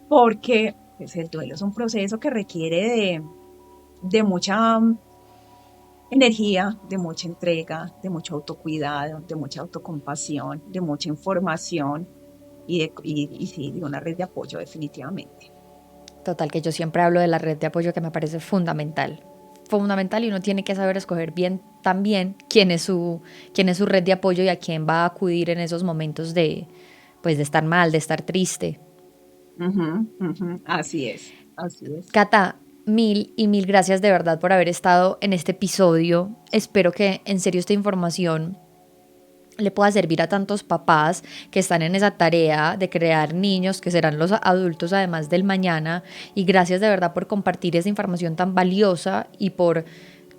porque pues, el duelo es un proceso que requiere de mucha energía, de mucha entrega, de mucho autocuidado, de mucha autocompasión, de mucha información y sí, de una red de apoyo definitivamente. Total, que yo siempre hablo de la red de apoyo que me parece fundamental. Fundamental y uno tiene que saber escoger bien también quién es su red de apoyo y a quién va a acudir en esos momentos de, pues, de estar mal, de estar triste. Ujú, ujú, así es, así es. Cata, mil y mil gracias de verdad por haber estado en este episodio. Espero que en serio esta información le pueda servir a tantos papás que están en esa tarea de crear niños que serán los adultos además del mañana. Y gracias de verdad por compartir esa información tan valiosa y por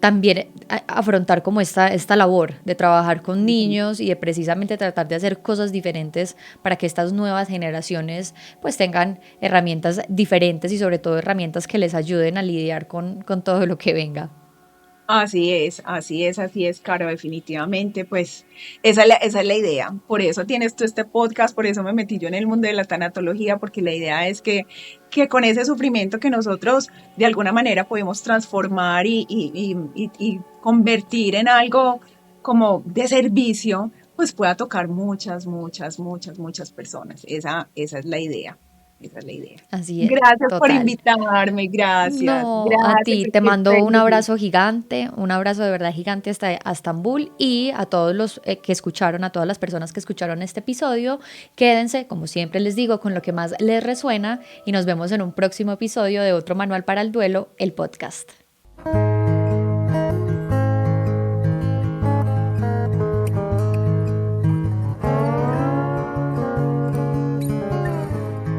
también afrontar como esta labor de trabajar con niños y de precisamente tratar de hacer cosas diferentes para que estas nuevas generaciones pues tengan herramientas diferentes y sobre todo herramientas que les ayuden a lidiar con todo lo que venga. Así es, así es, así es, Caro, definitivamente, pues esa es la idea. Por eso tienes tú este podcast, por eso me metí yo en el mundo de la tanatología, porque la idea es que con ese sufrimiento que nosotros de alguna manera podemos transformar y convertir en algo como de servicio, pues pueda tocar muchas, muchas, muchas, muchas personas. Esa es la idea, esa es la idea. Así es, Gracias por total. invitarme, gracias, No, a gracias, ti te estoy mando un feliz. abrazo gigante, un abrazo de verdad gigante hasta a Estambul y a todos los que escucharon, a todas las personas que escucharon este episodio. Quédense, como siempre les digo, con lo que más les resuena y nos vemos en un próximo episodio de otro Manual para el Duelo, el podcast.